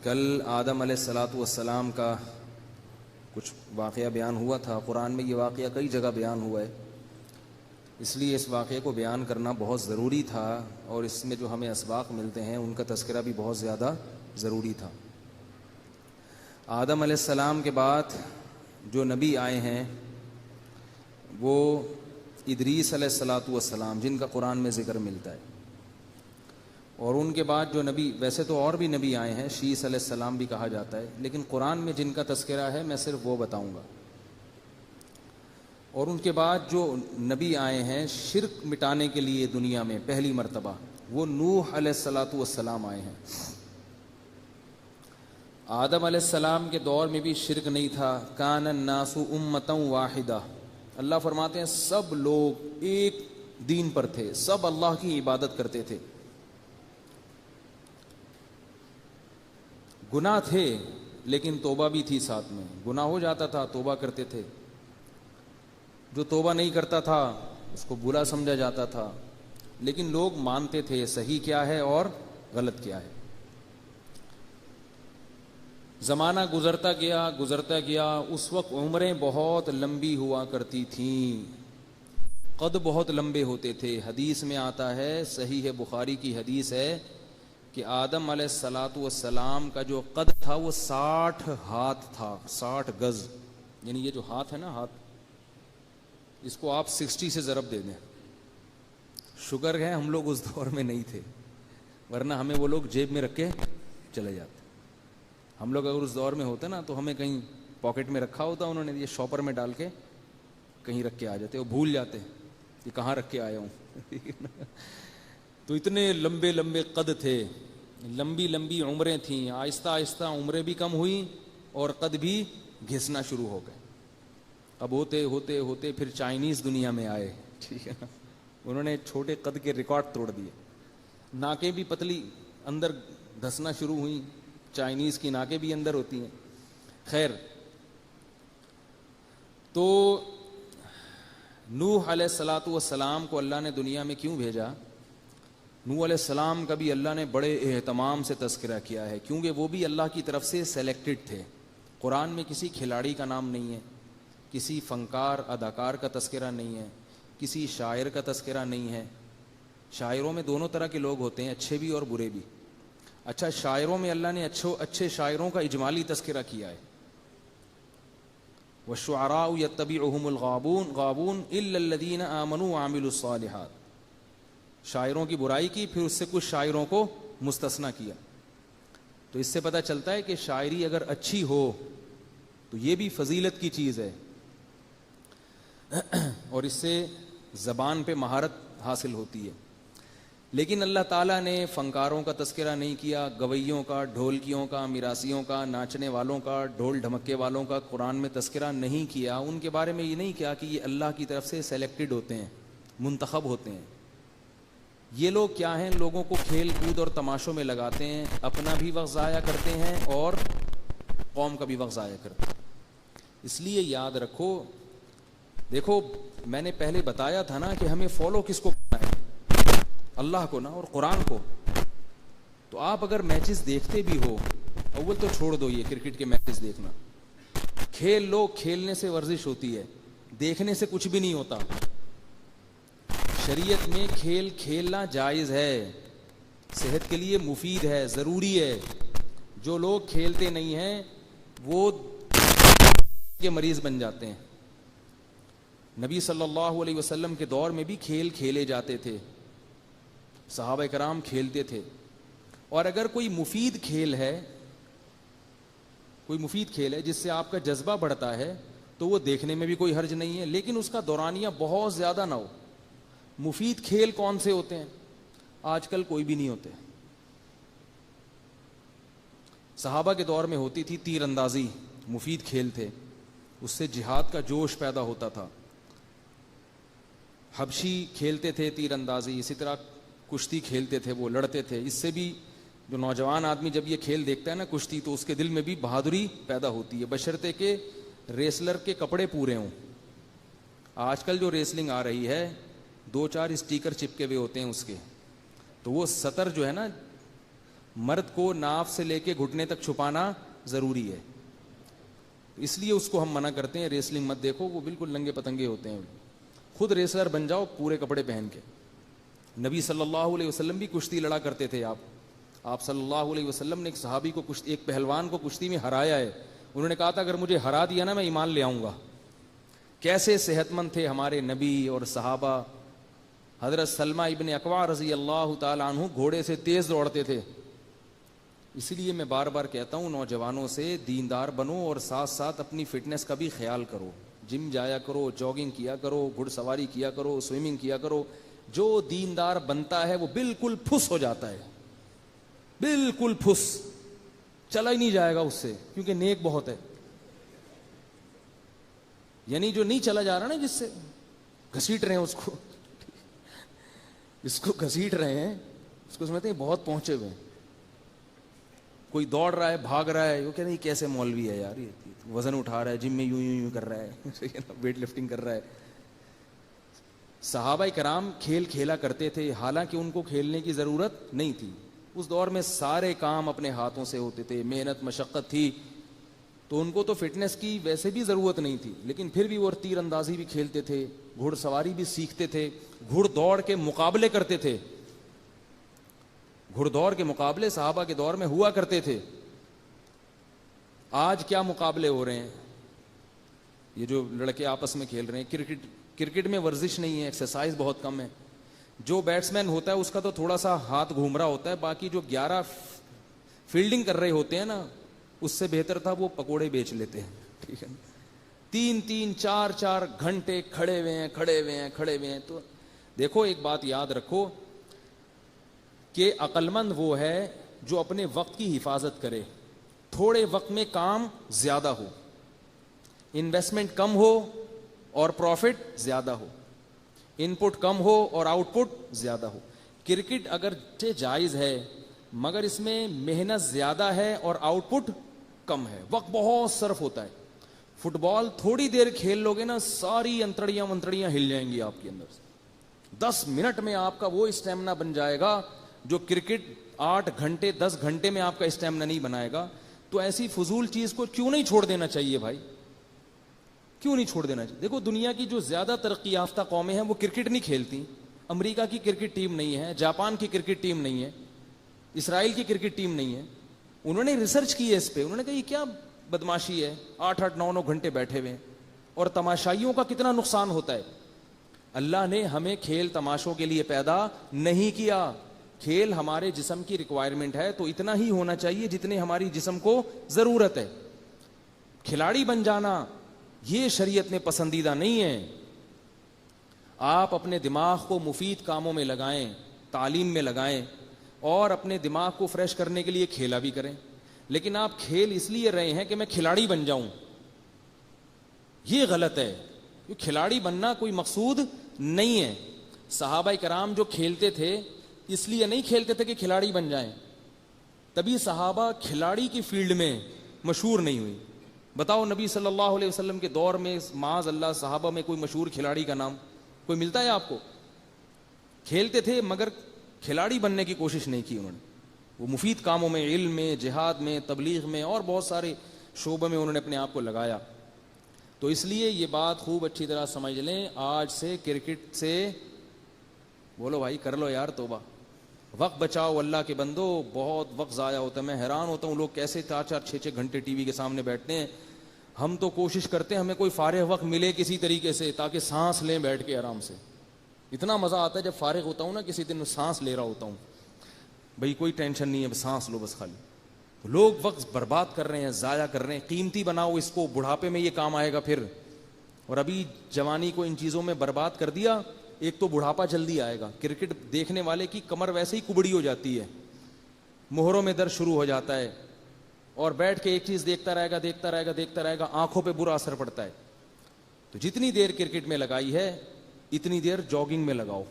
کل آدم علیہ الصلاۃ والسلام کا کچھ واقعہ بیان ہوا تھا. قرآن میں یہ واقعہ کئی جگہ بیان ہوا ہے, اس لیے اس واقعے کو بیان کرنا بہت ضروری تھا, اور اس میں جو ہمیں اسباق ملتے ہیں ان کا تذکرہ بھی بہت زیادہ ضروری تھا. آدم علیہ السلام کے بعد جو نبی آئے ہیں وہ ادریس علیہ الصلاۃ والسلام, جن کا قرآن میں ذکر ملتا ہے. اور ان کے بعد جو نبی, ویسے تو اور بھی نبی آئے ہیں, شیس علیہ السلام بھی کہا جاتا ہے, لیکن قرآن میں جن کا تذکرہ ہے میں صرف وہ بتاؤں گا. اور ان کے بعد جو نبی آئے ہیں شرک مٹانے کے لیے دنیا میں پہلی مرتبہ, وہ نوح علیہ الصلاۃ والسلام آئے ہیں. آدم علیہ السلام کے دور میں بھی شرک نہیں تھا. کان الناس امۃ واحدہ, اللہ فرماتے ہیں سب لوگ ایک دین پر تھے, سب اللہ کی عبادت کرتے تھے. گناہ تھے لیکن توبہ بھی تھی ساتھ میں, گناہ ہو جاتا تھا توبہ کرتے تھے. جو توبہ نہیں کرتا تھا اس کو برا سمجھا جاتا تھا, لیکن لوگ مانتے تھے صحیح کیا ہے اور غلط کیا ہے. زمانہ گزرتا گیا, اس وقت عمریں بہت لمبی ہوا کرتی تھیں, قد بہت لمبے ہوتے تھے. حدیث میں آتا ہے, صحیح بخاری کی حدیث ہے کہ آدم علیہ الصلاۃ والسلام کا جو قد تھا وہ 60 ہاتھ تھا, 60 گز. یعنی یہ جو ہاتھ ہے نا, ہاتھ, اس کو آپ 60 سے ضرب دے دیں. شکر ہے ہم لوگ اس دور میں نہیں تھے, ورنہ ہمیں وہ لوگ جیب میں رکھ کے چلے جاتے. ہم لوگ اگر اس دور میں ہوتے نا تو ہمیں کہیں پاکٹ میں رکھا ہوتا, انہوں نے یہ شاپر میں ڈال کے کہیں رکھ کے آ جاتے, وہ بھول جاتے کہ کہاں رکھ کے آیا ہوں. تو اتنے لمبے لمبے قد تھے, لمبی لمبی عمریں تھیں. آہستہ آہستہ عمریں بھی کم ہوئیں اور قد بھی گھسنا شروع ہو گئے. اب ہوتے ہوتے ہوتے پھر چائنیز دنیا میں آئے, ٹھیک ہے نا, انہوں نے چھوٹے قد کے ریکارڈ توڑ دیے. ناکیں بھی پتلی اندر دھسنا شروع ہوئیں, چائنیز کی ناکیں بھی اندر ہوتی ہیں. خیر, تو نوح علیہ الصلاۃ والسلام کو اللہ نے دنیا میں کیوں بھیجا؟ نوح علیہ السلام کا بھی اللہ نے بڑے اہتمام سے تذکرہ کیا ہے, کیونکہ وہ بھی اللہ کی طرف سے سلیکٹڈ تھے. قرآن میں کسی کھلاڑی کا نام نہیں ہے, کسی فنکار اداکار کا تذکرہ نہیں ہے, کسی شاعر کا تذکرہ نہیں ہے. شاعروں میں دونوں طرح کے لوگ ہوتے ہیں, اچھے بھی اور برے بھی. اچھا, شاعروں میں اللہ نے اچھے شاعروں کا اجمالی تذکرہ کیا ہے. وَالشُّعَرَاءُ يَتَّبِعُهُمُ الْغَاوُونَ إِلَّا الَّذِينَ آمَنُوا وَعَمِلُوا الصَّالِحَاتِ. شاعروں کی برائی کی, پھر اس سے کچھ شاعروں کو مستثنیٰ کیا. تو اس سے پتہ چلتا ہے کہ شاعری اگر اچھی ہو تو یہ بھی فضیلت کی چیز ہے, اور اس سے زبان پہ مہارت حاصل ہوتی ہے. لیکن اللہ تعالیٰ نے فنکاروں کا تذکرہ نہیں کیا, گویوں کا, ڈھولکیوں کا, میراسیوں کا, ناچنے والوں کا, ڈھول ڈھمکے والوں کا قرآن میں تذکرہ نہیں کیا. ان کے بارے میں یہ نہیں کیا کہ یہ اللہ کی طرف سے سلیکٹڈ ہوتے ہیں, منتخب ہوتے ہیں. یہ لوگ کیا ہیں, لوگوں کو کھیل کود اور تماشوں میں لگاتے ہیں, اپنا بھی وقت ضائع کرتے ہیں اور قوم کا بھی وقت ضائع کرتے ہیں. اس لیے یاد رکھو, دیکھو میں نے پہلے بتایا تھا نا کہ ہمیں فالو کس کو کرنا ہے, اللہ کو نا, اور قرآن کو. تو آپ اگر میچز دیکھتے بھی ہو, اول تو چھوڑ دو یہ کرکٹ کے میچز دیکھنا, کھیل لو, کھیلنے سے ورزش ہوتی ہے, دیکھنے سے کچھ بھی نہیں ہوتا. شریعت میں کھیل کھیلنا جائز ہے, صحت کے لیے مفید ہے, ضروری ہے. جو لوگ کھیلتے نہیں ہیں وہ کے مریض بن جاتے ہیں. نبی صلی اللہ علیہ وسلم کے دور میں بھی کھیل کھیلے جاتے تھے, صحابہ کرام کھیلتے تھے. اور اگر کوئی مفید کھیل ہے جس سے آپ کا جذبہ بڑھتا ہے تو وہ دیکھنے میں بھی کوئی حرج نہیں ہے, لیکن اس کا دورانیہ بہت زیادہ نہ ہو. مفید کھیل کون سے ہوتے ہیں؟ آج کل کوئی بھی نہیں ہوتے. صحابہ کے دور میں ہوتی تھی تیر اندازی, مفید کھیل تھے, اس سے جہاد کا جوش پیدا ہوتا تھا. حبشی کھیلتے تھے تیر اندازی, اسی طرح کشتی کھیلتے تھے, وہ لڑتے تھے. اس سے بھی جو نوجوان آدمی جب یہ کھیل دیکھتا ہے نا کشتی, تو اس کے دل میں بھی بہادری پیدا ہوتی ہے, بشرطے کہ ریسلر کے کپڑے پورے ہوں. آج کل جو ریسلنگ آ رہی ہے 2-4 اسٹیکر چپکے ہوئے ہوتے ہیں اس کے, تو وہ سطر جو ہے نا مرد کو ناف سے لے کے گھٹنے تک چھپانا ضروری ہے، اس لیے اس کو ہم منع کرتے ہیں ریسلنگ مت دیکھو، وہ بالکل ننگے پتنگے ہوتے ہیں، خود ریسلر بن جاؤ پورے کپڑے پہن کے۔ نبی صلی اللہ علیہ وسلم بھی کشتی لڑا کرتے تھے، آپ صلی اللہ علیہ وسلم نے ایک صحابی کو ایک پہلوان کو کشتی میں ہرایا ہے، انہوں نے کہا تھا اگر مجھے ہرا دیا نا میں ایمان لے آؤں گا۔ کیسے صحت مند تھے ہمارے نبی اور صحابہ۔ حضرت سلمہ ابن اکوع رضی اللہ تعالیٰ عنہ گھوڑے سے تیز دوڑتے تھے، اسی لیے میں بار بار کہتا ہوں نوجوانوں سے دیندار بنو اور ساتھ ساتھ اپنی فٹنس کا بھی خیال کرو، جم جایا کرو، جاگنگ کیا کرو، گھڑ سواری کیا کرو، سوئمنگ کیا کرو۔ جو دیندار بنتا ہے وہ بالکل پھس ہو جاتا ہے، بالکل پھس، چلا ہی نہیں جائے گا اس سے، کیونکہ نیک بہت ہے۔ یعنی جو نہیں چلا جا رہا نا، جس سے گھسیٹ رہے ہیں اس کو گھسیٹ رہے ہیں، اس کو سمجھتے ہیں بہت پہنچے ہوئے ہیں۔ کوئی دوڑ رہا ہے، بھاگ رہا ہے، وہ کہتے ہیں کیسے مولوی ہے یار، یہ وزن اٹھا رہا ہے، جم میں یوں یوں یوں کر رہا ہے، ویٹ لفٹنگ کر رہا ہے۔ صحابہ کرام کھیل کھیلا کرتے تھے، حالانکہ ان کو کھیلنے کی ضرورت نہیں تھی، اس دور میں سارے کام اپنے ہاتھوں سے ہوتے تھے، محنت مشقت تھی، تو ان کو تو فٹنس کی ویسے بھی ضرورت نہیں تھی، لیکن پھر بھی وہ تیر اندازی بھی کھیلتے تھے، گھڑ سواری بھی سیکھتے تھے، گھڑ دوڑ کے مقابلے کرتے تھے۔ گھڑ دوڑ کے مقابلے صحابہ کے دور میں ہوا کرتے تھے۔ آج کیا مقابلے ہو رہے ہیں؟ یہ جو لڑکے آپس میں کھیل رہے ہیں، کرکٹ میں ورزش نہیں ہے، ایکسرسائز بہت کم ہے۔ جو بیٹسمین ہوتا ہے اس کا تو تھوڑا سا ہاتھ گھوم رہا ہوتا ہے، باقی جو 11 فیلڈنگ کر رہے ہوتے ہیں نا، اس سے بہتر تھا وہ پکوڑے بیچ لیتے ہیں، ٹھیک ہے، 3-3 4-4 گھنٹے کھڑے ہوئے ہیں۔ تو دیکھو ایک بات یاد رکھو کہ عقل مند وہ ہے جو اپنے وقت کی حفاظت کرے، تھوڑے وقت میں کام زیادہ ہو، انویسٹمنٹ کم ہو اور پروفٹ زیادہ ہو، ان پٹ کم ہو اور آؤٹ پٹ زیادہ ہو۔ کرکٹ اگرچہ جائز ہے مگر اس میں محنت زیادہ ہے اور آؤٹ پٹ کم ہے، وقت بہت صرف ہوتا ہے۔ فٹ بال تھوڑی دیر کھیل لو گے نا، ساری انتڑیاں ہل جائیں گی آپ کے اندر سے، 10 منٹ میں آپ کا وہ اسٹیمنا بن جائے گا جو کرکٹ 8 گھنٹے 10 گھنٹے میں آپ کا اسٹیمنا نہیں بنائے گا۔ تو ایسی فضول چیز کو کیوں نہیں چھوڑ دینا چاہیے بھائی، کیوں نہیں چھوڑ دینا چاہیے؟ دیکھو دنیا کی جو زیادہ ترقی یافتہ قومیں ہیں وہ کرکٹ نہیں کھیلتی، امریکہ کی کرکٹ ٹیم نہیں ہے، جاپان کی کرکٹ ٹیم نہیں ہے، اسرائیل کی کرکٹ ٹیم نہیں ہے۔ انہوں نے ریسرچ کی ہے اس پہ، انہوں نے کہا یہ کیا بدماشی ہے، 8-8 9-9 گھنٹے بیٹھے ہوئے ہیں، اور تماشائیوں کا کتنا نقصان ہوتا ہے۔ اللہ نے ہمیں کھیل تماشوں کے لیے پیدا نہیں کیا، کھیل ہمارے جسم کی ریکوائرمنٹ ہے، تو اتنا ہی ہونا چاہیے جتنے ہماری جسم کو ضرورت ہے۔ کھلاڑی بن جانا یہ شریعت میں پسندیدہ نہیں ہے۔ آپ اپنے دماغ کو مفید کاموں میں لگائیں، تعلیم میں لگائیں، اور اپنے دماغ کو فریش کرنے کے لیے کھیلا بھی کریں، لیکن آپ کھیل اس لیے رہے ہیں کہ میں کھلاڑی بن جاؤں، یہ غلط ہے۔ کھلاڑی بننا کوئی مقصود نہیں ہے۔ صحابہ کرام جو کھیلتے تھے اس لیے نہیں کھیلتے تھے کہ کھلاڑی بن جائیں، تبھی صحابہ کھلاڑی کی فیلڈ میں مشہور نہیں ہوئی۔ بتاؤ نبی صلی اللہ علیہ وسلم کے دور میں معاذ اللہ صحابہ میں کوئی مشہور کھلاڑی کا نام کوئی ملتا ہے آپ کو؟ کھیلتے تھے مگر کھلاڑی بننے کی کوشش نہیں کی انہوں نے، وہ مفید کاموں میں، علم میں، جہاد میں، تبلیغ میں اور بہت سارے شعبوں میں انہوں نے اپنے آپ کو لگایا۔ تو اس لیے یہ بات خوب اچھی طرح سمجھ لیں، آج سے کرکٹ سے بولو بھائی کر لو یار توبہ، وقت بچاؤ اللہ کے بندو، بہت وقت ضائع ہوتا ہے۔ میں حیران ہوتا ہوں لوگ کیسے 4-4 6-6 گھنٹے ٹی وی کے سامنے بیٹھتے ہیں۔ ہم تو کوشش کرتے ہیں ہمیں کوئی فارغ وقت ملے کسی طریقے سے تاکہ سانس لیں بیٹھ کے آرام سے۔ اتنا مزہ آتا ہے جب فارغ ہوتا ہوں نا، کسی دن سانس لے رہا ہوتا ہوں، بھائی کوئی ٹینشن نہیں ہے، سانس لو بس خالی۔ لوگ وقت برباد کر رہے ہیں، ضائع کر رہے ہیں، قیمتی بناؤ اس کو، بڑھاپے میں یہ کام آئے گا پھر۔ اور ابھی جوانی کو ان چیزوں میں برباد کر دیا، ایک تو بڑھاپا جلدی آئے گا۔ کرکٹ دیکھنے والے کی کمر ویسے ہی کبڑی ہو جاتی ہے، مہروں میں درد شروع ہو جاتا ہے، اور بیٹھ کے ایک چیز دیکھتا رہے گا، آنکھوں پہ برا اثر پڑتا ہے۔ تو جتنی دیر کرکٹ میں لگائی ہے اتنی دیر جاگنگ میں لگاؤ،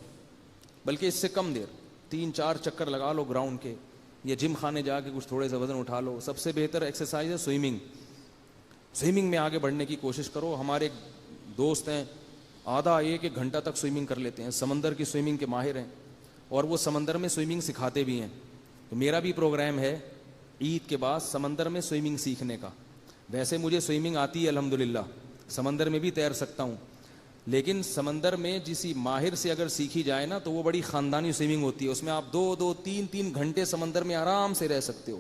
بلکہ اس سے کم دیر، 3-4 چکر لگا لو گراؤنڈ کے، یا جم خانے جا کے کچھ تھوڑے سے وزن اٹھا لو۔ سب سے بہتر ایکسرسائز ہے سوئمنگ میں آگے بڑھنے کی کوشش کرو۔ ہمارے دوست ہیں آدھا 1 گھنٹہ تک سوئمنگ کر لیتے ہیں، سمندر کی سوئمنگ کے ماہر ہیں، اور وہ سمندر میں سوئمنگ سکھاتے بھی ہیں۔ تو میرا بھی پروگرام ہے عید کے بعد سمندر میں سوئمنگ سیکھنے کا. ویسے مجھے سوئمنگ آتی ہے الحمدللہ, سمندر میں بھی تیر سکتا ہوں, لیکن سمندر میں کسی ماہر سے اگر سیکھی جائے نا تو وہ بڑی خاندانی سوئمنگ ہوتی ہے. اس میں آپ 2-3 گھنٹے سمندر میں آرام سے رہ سکتے ہو.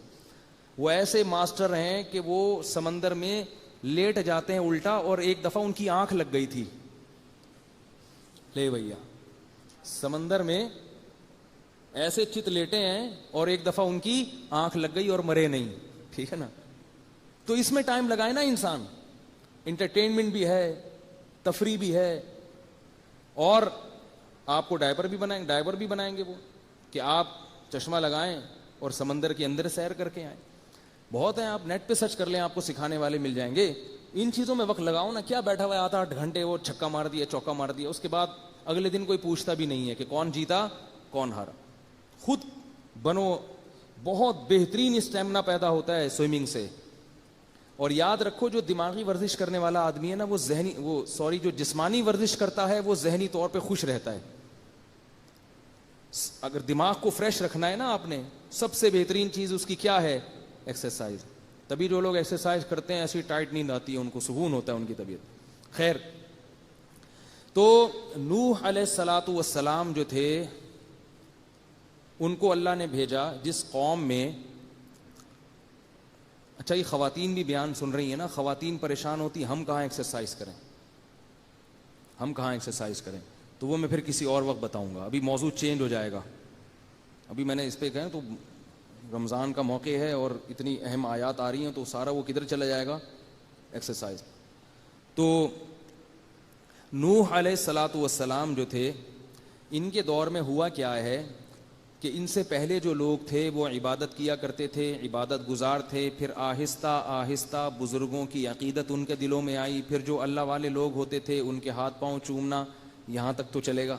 وہ ایسے ماسٹر ہیں کہ وہ سمندر میں لیٹ جاتے ہیں الٹا, اور ایک دفعہ ان کی آنکھ لگ گئی تھی. لے بھیا, سمندر میں ایسے چت لیٹے ہیں اور ایک دفعہ ان کی آنکھ لگ گئی اور مرے نہیں. ٹھیک ہے نا. تو اس میں ٹائم لگائے نا انسان, انٹرٹینمنٹ بھی ہے, تفریح بھی ہے, اور آپ کو ڈائپر بھی بنائیں گے وہ, کہ آپ چشمہ لگائیں اور سمندر کے اندر سیر کر کے آئیں. بہت ہیں, آپ نیٹ پہ سرچ کر لیں, آپ کو سکھانے والے مل جائیں گے. ان چیزوں میں وقت لگاؤ نا. کیا بیٹھا ہوا ہے 8 گھنٹے وہ چھکا مار دیا, چوکا مار دیا, اس کے بعد اگلے دن کوئی پوچھتا بھی نہیں ہے کہ کون جیتا کون ہارا. خود بنو. بہت بہترین اسٹیمنا پیدا ہوتا ہے سوئمنگ سے. اور یاد رکھو, جو دماغی ورزش کرنے والا آدمی ہے نا, جو جسمانی ورزش کرتا ہے وہ ذہنی طور پہ خوش رہتا ہے. اگر دماغ کو فریش رکھنا ہے نا آپ نے, سب سے بہترین چیز اس کی کیا ہے؟ ایکسرسائز. تبھی جو لوگ ایکسرسائز کرتے ہیں ایسی ٹائٹ نیند آتی ہے ان کو, سکون ہوتا ہے ان کی طبیعت. خیر, تو نوح علیہ الصلاۃ والسلام جو تھے ان کو اللہ نے بھیجا جس قوم میں. اچھا, یہ خواتین بھی بیان سن رہی ہیں نا, خواتین پریشان ہوتی, ہم کہاں ایکسرسائز کریں, تو وہ میں پھر کسی اور وقت بتاؤں گا. ابھی موضوع چینج ہو جائے گا. ابھی میں نے اس پہ کہا تو رمضان کا موقع ہے اور اتنی اہم آیات آ رہی ہیں, تو سارا وہ کدھر چلا جائے گا؟ ایکسرسائز. تو نوح علیہ الصلاۃ والسلام جو تھے, ان کے دور میں ہوا کیا ہے کہ ان سے پہلے جو لوگ تھے وہ عبادت کیا کرتے تھے, عبادت گزار تھے. پھر آہستہ آہستہ بزرگوں کی عقیدت ان کے دلوں میں آئی. پھر جو اللہ والے لوگ ہوتے تھے ان کے ہاتھ پاؤں چومنا, یہاں تک تو چلے گا.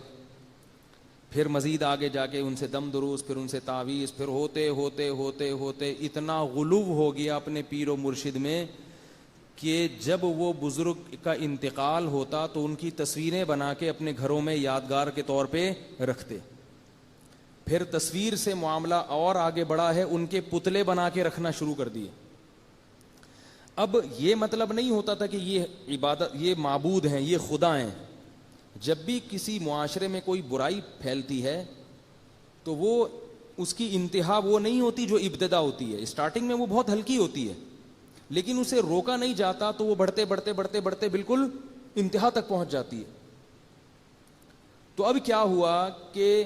پھر مزید آگے جا کے ان سے دم دروس, پھر ان سے تعویذ, پھر ہوتے ہوتے ہوتے ہوتے اتنا غلو ہو گیا اپنے پیر و مرشد میں کہ جب وہ بزرگ کا انتقال ہوتا تو ان کی تصویریں بنا کے اپنے گھروں میں یادگار کے طور پہ رکھتے. پھر تصویر سے معاملہ اور آگے بڑھا ہے, ان کے پتلے بنا کے رکھنا شروع کر دیے. اب یہ مطلب نہیں ہوتا تھا کہ یہ عبادت, یہ معبود ہیں, یہ خدا ہیں. جب بھی کسی معاشرے میں کوئی برائی پھیلتی ہے تو وہ اس کی انتہا وہ نہیں ہوتی جو ابتدا ہوتی ہے. اسٹارٹنگ میں وہ بہت ہلکی ہوتی ہے, لیکن اسے روکا نہیں جاتا تو وہ بڑھتے بڑھتے بڑھتے بڑھتے بالکل انتہا تک پہنچ جاتی ہے. تو اب کیا ہوا کہ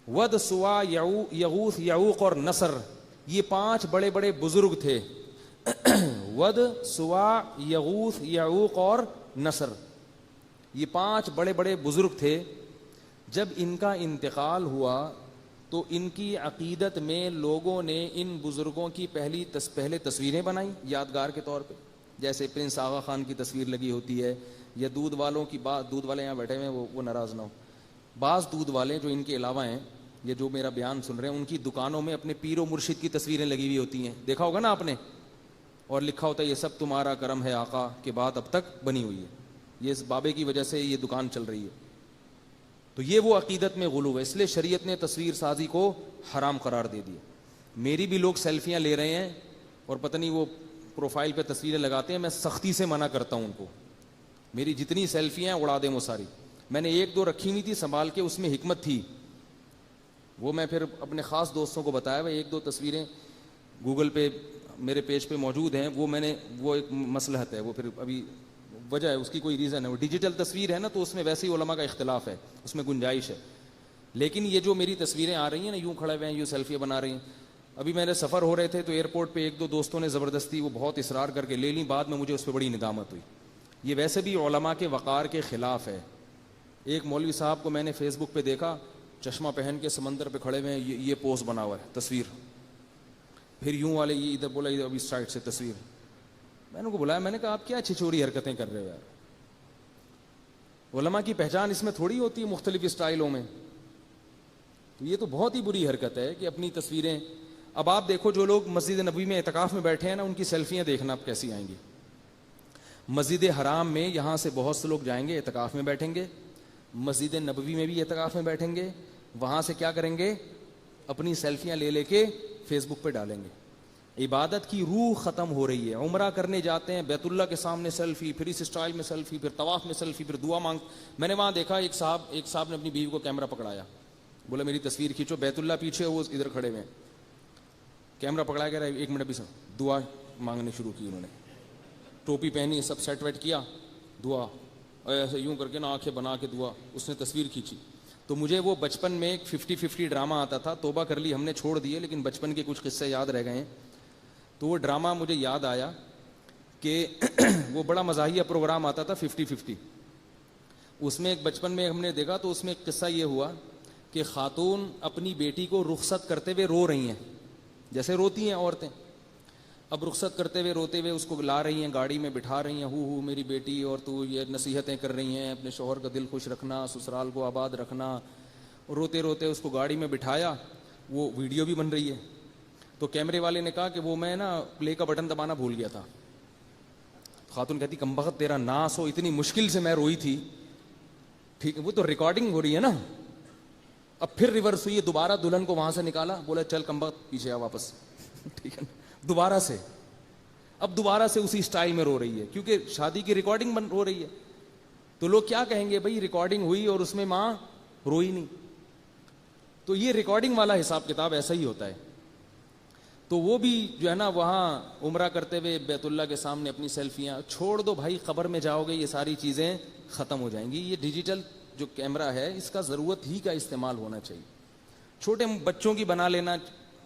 ود, سوا, یغوث, یعوق اور نصر, یہ 5 بڑے بڑے بزرگ تھے. ود, سوا, یغوث, یعوق اور نصر, یہ 5 بڑے بڑے بزرگ تھے. جب ان کا انتقال ہوا تو ان کی عقیدت میں لوگوں نے ان بزرگوں کی پہلے تصویریں بنائیں یادگار کے طور پہ. جیسے پرنس آغا خان کی تصویر لگی ہوتی ہے, یا دودھ والوں کی بات, دودھ والے یہاں بیٹھے ہوئے ہیں وہ ناراض نہ ہو, بعض دودھ والے جو ان کے علاوہ ہیں, یہ جو میرا بیان سن رہے ہیں, ان کی دکانوں میں اپنے پیر و مرشد کی تصویریں لگی ہوئی ہوتی ہیں. دیکھا ہوگا نا آپ نے, اور لکھا ہوتا ہے یہ سب تمہارا کرم ہے آقا کے بعد اب تک بنی ہوئی ہے, یہ اس بابے کی وجہ سے یہ دکان چل رہی ہے. تو یہ وہ عقیدت میں غلو ہے, اس لیے شریعت نے تصویر سازی کو حرام قرار دے دیا. میری بھی لوگ سیلفیاں لے رہے ہیں اور پتہ نہیں وہ پروفائل پہ تصویریں لگاتے ہیں, میں سختی سے منع کرتا ہوں ان کو. میری جتنی سیلفیاں اڑا دیں وہ ساری. میں نے 1-2 رکھی ہوئی تھی سنبھال کے, اس میں حکمت تھی, وہ میں پھر اپنے خاص دوستوں کو بتایا. 1-2 تصویریں گوگل پہ میرے پیج پہ موجود ہیں, وہ ایک مصلحت ہے, وہ پھر ابھی وجہ ہے, اس کی کوئی ریزن ہے. وہ ڈیجیٹل تصویر ہے نا, تو اس میں ویسے ہی علماء کا اختلاف ہے, اس میں گنجائش ہے. لیکن یہ جو میری تصویریں آ رہی ہیں نا, یوں کھڑے ہوئے ہیں, یوں سیلفیاں بنا رہی ہیں. ابھی میرے سفر ہو رہے تھے تو ایئرپورٹ پہ 1-2 دوستوں نے زبردستی وہ بہت اصرار کر کے لے لی, بعد میں مجھے اس پہ بڑی ندامت ہوئی. یہ ویسے بھی علماء کے وقار کے خلاف ہے. ایک مولوی صاحب کو میں نے فیس بک پہ دیکھا, چشمہ پہن کے سمندر پہ کھڑے ہوئے ہیں, یہ پوز بنا ہوا ہے, تصویر. پھر یوں والے یہ ادھر بولا, ادھر ابھی سائڈ سے تصویر. میں نے ان کو بلایا, میں نے کہا آپ کیا چھچوری حرکتیں کر رہے ہو یار, علماء کی پہچان اس میں تھوڑی ہوتی ہے مختلف اسٹائلوں میں. تو یہ تو بہت ہی بری حرکت ہے کہ اپنی تصویریں. اب آپ دیکھو جو لوگ مسجد نبوی میں اعتکاف میں بیٹھے ہیں نا, ان کی سیلفیاں دیکھنا اب کیسی آئیں گی. مسجد حرام میں یہاں سے بہت سے لوگ جائیں گے, اعتکاف میں بیٹھیں گے, مسجد نبوی میں بھی اعتکاف میں بیٹھیں گے, وہاں سے کیا کریں گے, اپنی سیلفیاں لے لے کے فیس بک پہ ڈالیں گے. عبادت کی روح ختم ہو رہی ہے. عمرہ کرنے جاتے ہیں, بیت اللہ کے سامنے سیلفی, پھر اس اسٹائل میں سیلفی, پھر طواف میں سیلفی, پھر دعا مانگ. میں نے وہاں دیکھا ایک صاحب نے اپنی بیوی کو کیمرہ پکڑایا, بولا میری تصویر کھینچو. بیت اللہ پیچھے, وہ ادھر کھڑے ہوئے, کیمرہ پکڑایا, کہہ رہا ہے 1 منٹ بھی سر. دعا مانگنے شروع کی انہوں نے, ٹوپی پہنی, سب سیٹ ویٹ کیا, دعا ایسے یوں کر کے نا آنکھیں بنا کے دعا. اس نے تصویر کھینچی. تو مجھے وہ بچپن میں ایک 50-50 ڈرامہ آتا تھا, توبہ کر لی ہم نے, چھوڑ دیے, لیکن بچپن کے کچھ قصے یاد رہ گئے ہیں. تو وہ ڈرامہ مجھے یاد آیا کہ وہ بڑا مزاحیہ پروگرام آتا تھا 50-50. اس میں ایک بچپن میں ہم نے دیکھا, تو اس میں ایک قصہ یہ ہوا کہ خاتون اپنی بیٹی کو رخصت کرتے ہوئے رو رہی ہیں, جیسے روتی ہیں عورتیں. اب رخصت کرتے ہوئے روتے ہوئے اس کو لا رہی ہیں, گاڑی میں بٹھا رہی ہیں, ہو میری بیٹی, اور تو یہ نصیحتیں کر رہی ہیں, اپنے شوہر کا دل خوش رکھنا, سسرال کو آباد رکھنا. روتے روتے اس کو گاڑی میں بٹھایا. وہ ویڈیو بھی بن رہی ہے. تو کیمرے والے نے کہا کہ وہ میں نا پلے کا بٹن دبانا بھول گیا تھا. خاتون کہتی کمبخت تیرا ناس ہو, اتنی مشکل سے میں روئی تھی. ٹھیک ہے, وہ تو ریکارڈنگ ہو رہی ہے نا. اب پھر ریورس ہوئی, دوبارہ دلہن کو وہاں سے نکالا, بولا چل کمبخت پیچھے آ واپس. ٹھیک ہے, دوبارہ سے, اب دوبارہ سے اسی سٹائل میں رو رہی ہے, کیونکہ شادی کی ریکارڈنگ ہو رہی ہے. تو لوگ کیا کہیں گے, بھائی ریکارڈنگ ہوئی اور اس میں ماں روئی نہیں. تو یہ ریکارڈنگ والا حساب کتاب ایسا ہی ہوتا ہے. تو وہ بھی جو ہے نا وہاں عمرہ کرتے ہوئے بیت اللہ کے سامنے اپنی سیلفیاں, چھوڑ دو بھائی, قبر میں جاؤ گے یہ ساری چیزیں ختم ہو جائیں گی. یہ ڈیجیٹل جو کیمرہ ہے اس کا ضرورت ہی کا استعمال ہونا چاہیے. چھوٹے بچوں کی بنا لینا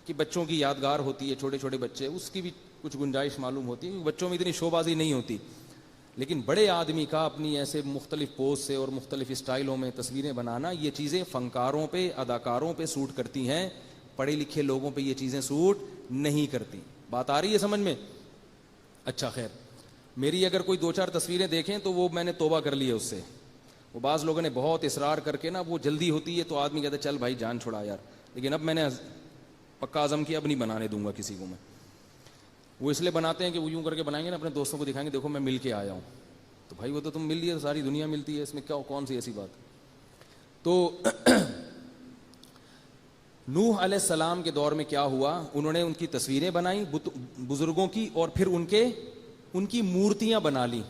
کہ بچوں کی یادگار ہوتی ہے, چھوٹے چھوٹے بچے, اس کی بھی کچھ گنجائش معلوم ہوتی ہے. بچوں میں اتنی شوبازی نہیں ہوتی, لیکن بڑے آدمی کا اپنی ایسے مختلف پوز سے اور مختلف اسٹائلوں میں تصویریں بنانا, یہ چیزیں فنکاروں پہ, اداکاروں پہ سوٹ کرتی ہیں, پڑھے لکھے لوگوں پہ یہ چیزیں سوٹ نہیں کرتی. بات آ رہی ہے سمجھ میں؟ اچھا خیر, میری اگر کوئی 2-4 تصویریں دیکھیں تو وہ میں نے توبہ کر لی ہے اس سے. وہ بعض لوگوں نے بہت اصرار کر کے نا, وہ جلدی ہوتی ہے تو آدمی کہتا ہے چل بھائی جان چھوڑا یار, لیکن اب میں نے پکا عزم کیا اب نہیں بنانے دوں گا کسی کو میں. وہ اس لیے بناتے ہیں کہ وہ یوں کر کے بنائیں گے نا, اپنے دوستوں کو دکھائیں گے دیکھو میں مل کے آیا ہوں. تو بھائی وہ تو تم مل لیے, ساری دنیا ملتی ہے, اس میں کیا کون سی ایسی بات. تو نوح علیہ السلام کے دور میں کیا ہوا, انہوں نے ان کی تصویریں بنائیں بزرگوں کی, اور پھر ان کی مورتیاں بنا لی.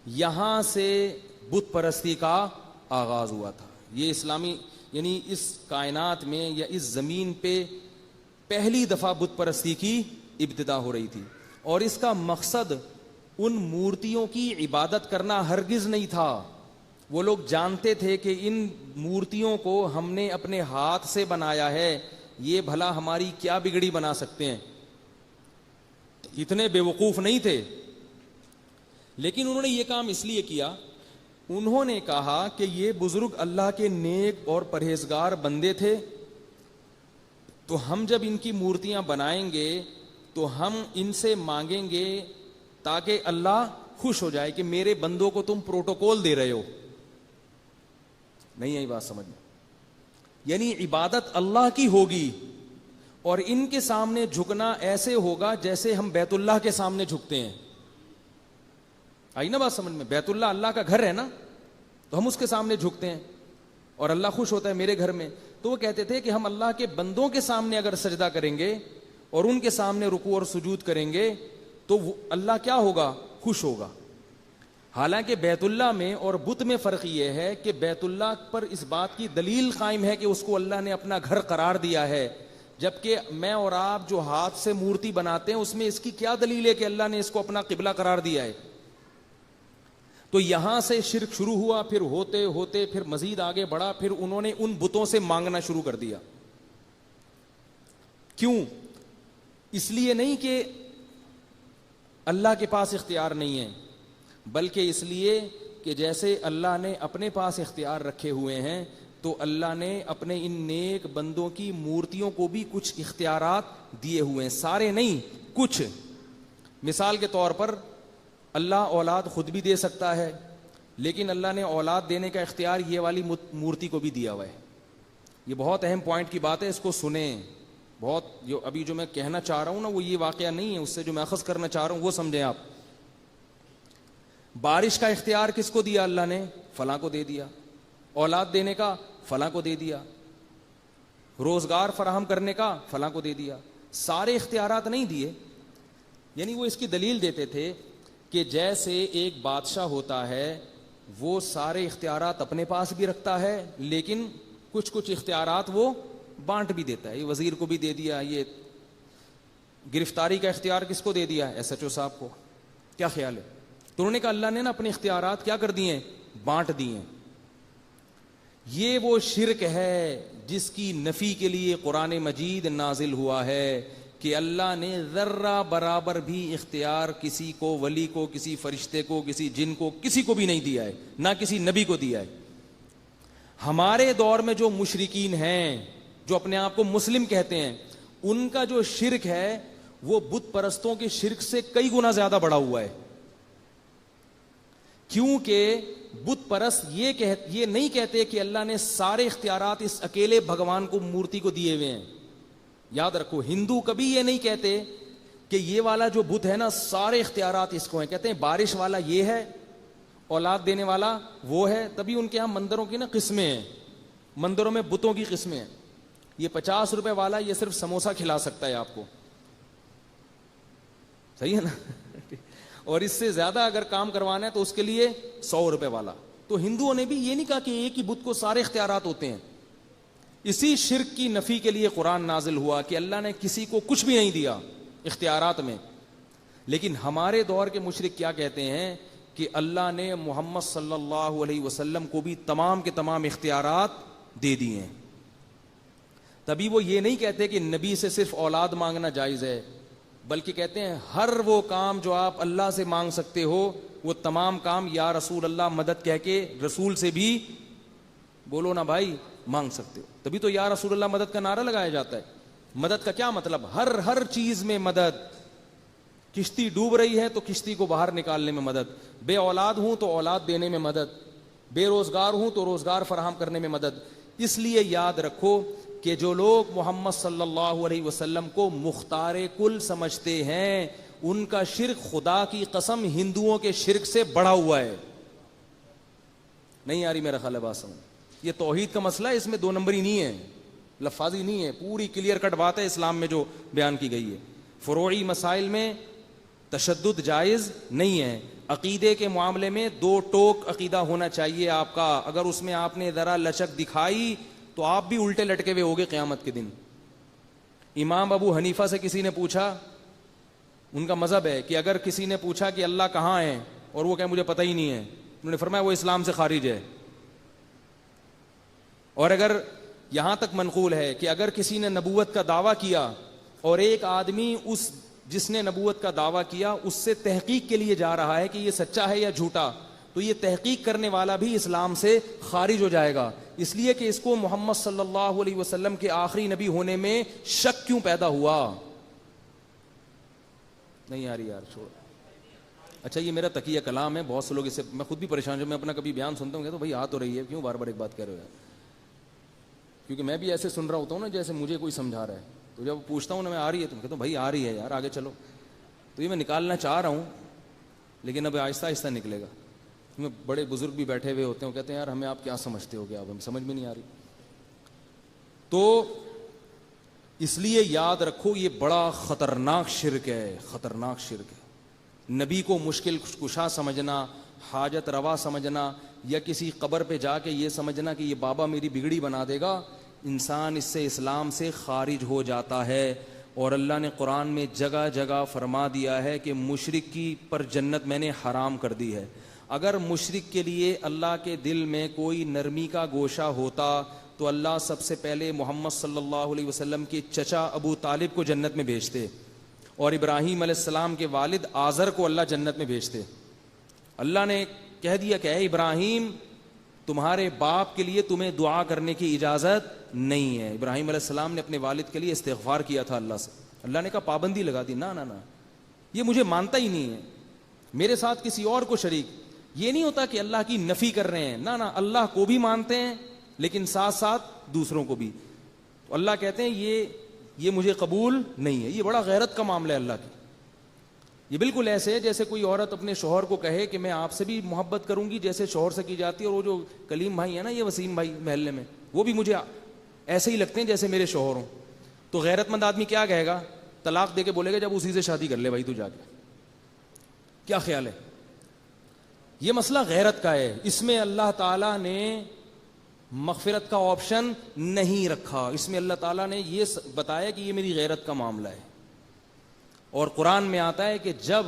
یہاں سے بت پرستی کا آغاز ہوا تھا. یہ اسلامی یعنی اس کائنات میں یا اس زمین پہ پہلی دفعہ بت پرستی کی ابتدا ہو رہی تھی, اور اس کا مقصد ان مورتیوں کی عبادت کرنا ہرگز نہیں تھا. وہ لوگ جانتے تھے کہ ان مورتیوں کو ہم نے اپنے ہاتھ سے بنایا ہے, یہ بھلا ہماری کیا بگڑی بنا سکتے ہیں. اتنے بے وقوف نہیں تھے, لیکن انہوں نے یہ کام اس لیے کیا, انہوں نے کہا کہ یہ بزرگ اللہ کے نیک اور پرہیزگار بندے تھے, تو ہم جب ان کی مورتیاں بنائیں گے تو ہم ان سے مانگیں گے تاکہ اللہ خوش ہو جائے کہ میرے بندوں کو تم پروٹوکول دے رہے ہو. نہیں آئی بات سمجھ میں؟ یعنی عبادت اللہ کی ہوگی, اور ان کے سامنے جھکنا ایسے ہوگا جیسے ہم بیت اللہ کے سامنے جھکتے ہیں. آئی نا بات سمجھ میں؟ بیت اللہ اللہ کا گھر ہے نا, تو ہم اس کے سامنے جھکتے ہیں اور اللہ خوش ہوتا ہے میرے گھر میں. تو وہ کہتے تھے کہ ہم اللہ کے بندوں کے سامنے اگر سجدہ کریں گے اور ان کے سامنے رکوع اور سجود کریں گے تو اللہ کیا ہوگا, خوش ہوگا. حالانکہ بیت اللہ میں اور بت میں فرق یہ ہے کہ بیت اللہ پر اس بات کی دلیل قائم ہے کہ اس کو اللہ نے اپنا گھر قرار دیا ہے, جبکہ میں اور آپ جو ہاتھ سے مورتی بناتے ہیں اس میں اس کی کیا دلیل ہے کہ اللہ نے اس کو اپنا قبلہ قرار دیا ہے. تو یہاں سے شرک شروع ہوا, پھر ہوتے ہوتے پھر مزید آگے بڑھا, پھر انہوں نے ان بتوں سے مانگنا شروع کر دیا. کیوں؟ اس لیے نہیں کہ اللہ کے پاس اختیار نہیں ہے, بلکہ اس لیے کہ جیسے اللہ نے اپنے پاس اختیار رکھے ہوئے ہیں تو اللہ نے اپنے ان نیک بندوں کی مورتیوں کو بھی کچھ اختیارات دیے ہوئے ہیں, سارے نہیں کچھ. مثال کے طور پر اللہ اولاد خود بھی دے سکتا ہے, لیکن اللہ نے اولاد دینے کا اختیار یہ والی مورتی کو بھی دیا ہوا ہے. یہ بہت اہم پوائنٹ کی بات ہے, اس کو سنیں. بہت جو میں کہنا چاہ رہا ہوں نا وہ یہ واقعہ نہیں ہے, اس سے جو میں اخذ کرنا چاہ رہا ہوں وہ سمجھیں آپ. بارش کا اختیار کس کو دیا اللہ نے؟ فلاں کو دے دیا. اولاد دینے کا فلاں کو دے دیا. روزگار فراہم کرنے کا فلاں کو دے دیا، سارے اختیارات نہیں دیے. یعنی وہ اس کی دلیل دیتے تھے کہ جیسے ایک بادشاہ ہوتا ہے وہ سارے اختیارات اپنے پاس بھی رکھتا ہے لیکن کچھ کچھ اختیارات وہ بانٹ بھی دیتا ہے. یہ وزیر کو بھی دے دیا، یہ گرفتاری کا اختیار کس کو دے دیا؟ ایس ایچ او صاحب کو. کیا خیال ہے؟ تو انہوں نے کہا اللہ نے نا اپنے اختیارات کیا کر دیے؟ بانٹ دیے. یہ وہ شرک ہے جس کی نفی کے لیے قرآن مجید نازل ہوا ہے کہ اللہ نے ذرہ برابر بھی اختیار کسی کو، ولی کو، کسی فرشتے کو، کسی جن کو، کسی کو بھی نہیں دیا ہے، نہ کسی نبی کو دیا ہے. ہمارے دور میں جو مشرکین ہیں جو اپنے آپ کو مسلم کہتے ہیں، ان کا جو شرک ہے وہ بت پرستوں کے شرک سے کئی گنا زیادہ بڑا ہوا ہے. کیونکہ بت پرست یہ نہیں کہتے کہ اللہ نے سارے اختیارات اس اکیلے بھگوان کو، مورتی کو دیے ہوئے ہیں. یاد رکھو، ہندو کبھی یہ نہیں کہتے کہ یہ والا جو بت ہے نا سارے اختیارات اس کو ہیں. کہتے ہیں بارش والا یہ ہے، اولاد دینے والا وہ ہے. تبھی ان کے یہاں مندروں کی نا قسمیں ہیں، مندروں میں بتوں کی قسمیں ہیں. یہ 50 روپے والا یہ صرف سموسا کھلا سکتا ہے آپ کو، صحیح ہے نا اور اس سے زیادہ اگر کام کروانا ہے تو اس کے لیے 100 روپے والا. تو ہندوؤں نے بھی یہ نہیں کہا کہ ایک ہی بت کو سارے اختیارات ہوتے ہیں. اسی شرک کی نفی کے لیے قرآن نازل ہوا کہ اللہ نے کسی کو کچھ بھی نہیں دیا اختیارات میں. لیکن ہمارے دور کے مشرک کیا کہتے ہیں کہ اللہ نے محمد صلی اللہ علیہ وسلم کو بھی تمام کے تمام اختیارات دے دیے ہیں. تبھی وہ یہ نہیں کہتے کہ نبی سے صرف اولاد مانگنا جائز ہے، بلکہ کہتے ہیں ہر وہ کام جو آپ اللہ سے مانگ سکتے ہو وہ تمام کام یا رسول اللہ مدد کہہ کے رسول سے بھی بولو نا بھائی مانگ سکتے ہو. تبھی تو یا رسول اللہ مدد کا نعرہ لگایا جاتا ہے. مدد کا کیا مطلب؟ ہر چیز میں مدد. کشتی ڈوب رہی ہے تو کشتی کو باہر نکالنے میں مدد، بے اولاد ہوں تو اولاد دینے میں مدد، بے روزگار ہوں تو روزگار فراہم کرنے میں مدد. اس لیے یاد رکھو کہ جو لوگ محمد صلی اللہ علیہ وسلم کو مختار کل سمجھتے ہیں ان کا شرک خدا کی قسم ہندوؤں کے شرک سے بڑا ہوا ہے. نہیں آ رہی میرا خیال ہے بات سمجھ؟ یہ توحید کا مسئلہ ہے، اس میں دو نمبری نہیں ہے، لفاظی نہیں ہے، پوری کلیئر کٹ بات ہے اسلام میں جو بیان کی گئی ہے. فروعی مسائل میں تشدد جائز نہیں ہے. عقیدے کے معاملے میں دو ٹوک عقیدہ ہونا چاہیے آپ کا. اگر اس میں آپ نے ذرا لچک دکھائی تو آپ بھی الٹے لٹکے ہوئے ہوگے قیامت کے دن. امام ابو حنیفہ سے کسی نے پوچھا، ان کا مذہب ہے کہ اگر کسی نے پوچھا کہ اللہ کہاں ہے اور وہ کہے مجھے پتہ ہی نہیں ہے، انہوں نے فرمایا وہ اسلام سے خارج ہے. اور اگر یہاں تک منقول ہے کہ اگر کسی نے نبوت کا دعویٰ کیا اور ایک آدمی اس جس نے نبوت کا دعویٰ کیا اس سے تحقیق کے لیے جا رہا ہے کہ یہ سچا ہے یا جھوٹا، تو یہ تحقیق کرنے والا بھی اسلام سے خارج ہو جائے گا. اس لیے کہ اس کو محمد صلی اللہ علیہ وسلم کے آخری نبی ہونے میں شک کیوں پیدا ہوا. نہیں آ رہی یار، چھوڑ. اچھا یہ میرا تقیہ کلام ہے، بہت سے لوگ اس سے، میں خود بھی پریشان ہوں، میں اپنا کبھی بیان سنتا ہوں کہ تو بھائی آ تو رہی ہے، کیوں بار بار ایک بات کہہ رہے ہو یار؟ کیونکہ میں بھی ایسے سن رہا ہوتا ہوں نا جیسے مجھے کوئی سمجھا رہا ہے. تو جب پوچھتا ہوں نا میں آ رہی ہے، تم کہتے ہو بھائی آ رہی ہے یار آگے چلو. تو یہ میں نکالنا چاہ رہا ہوں لیکن اب آہستہ آہستہ نکلے گا. میں بڑے بزرگ بھی بیٹھے ہوئے ہوتے ہیں، کہتے ہیں یار ہمیں آپ کیا سمجھتے ہو گیا، اب ہمیں سمجھ میں نہیں آ رہی. تو اس لیے یاد رکھو یہ بڑا خطرناک شرک ہے، خطرناک شرک ہے. نبی کو مشکل کشا سمجھنا، حاجت روا سمجھنا، یا کسی قبر پہ جا کے یہ سمجھنا کہ یہ بابا میری بگڑی بنا دے گا، انسان اس سے اسلام سے خارج ہو جاتا ہے. اور اللہ نے قرآن میں جگہ جگہ فرما دیا ہے کہ مشرک کی پر جنت میں نے حرام کر دی ہے. اگر مشرک کے لیے اللہ کے دل میں کوئی نرمی کا گوشہ ہوتا تو اللہ سب سے پہلے محمد صلی اللہ علیہ وسلم کے چچا ابو طالب کو جنت میں بھیجتے، اور ابراہیم علیہ السلام کے والد آزر کو اللہ جنت میں بھیجتے. اللہ نے کہہ دیا کہ اے ابراہیم تمہارے باپ کے لیے تمہیں دعا کرنے کی اجازت نہیں ہے. ابراہیم علیہ السلام نے اپنے والد کے لیے استغفار کیا تھا اللہ سے. اللہ نے کہا پابندی لگا دی، نہ یہ مجھے مانتا ہی نہیں ہے، میرے ساتھ کسی اور کو شریک. یہ نہیں ہوتا کہ اللہ کی نفی کر رہے ہیں، نہ اللہ کو بھی مانتے ہیں لیکن ساتھ ساتھ دوسروں کو بھی. تو اللہ کہتے ہیں یہ مجھے قبول نہیں ہے. یہ بڑا غیرت کا معاملہ ہے اللہ کی. یہ بالکل ایسے ہے جیسے کوئی عورت اپنے شوہر کو کہے کہ میں آپ سے بھی محبت کروں گی جیسے شوہر سے کی جاتی ہے. اور وہ جو کلیم بھائی ہے نا، یہ وسیم بھائی محلے میں، وہ بھی مجھے ایسے ہی لگتے ہیں جیسے میرے شوہر ہوں. تو غیرت مند آدمی کیا کہے گا؟ طلاق دے کے بولے گا جب اسی سے شادی کر لے بھائی تو جا کے. کیا خیال ہے؟ یہ مسئلہ غیرت کا ہے. اس میں اللہ تعالیٰ نے مغفرت کا آپشن نہیں رکھا. اس میں اللہ تعالیٰ نے یہ بتایا کہ یہ میری غیرت کا معاملہ ہے. اور قرآن میں آتا ہے کہ جب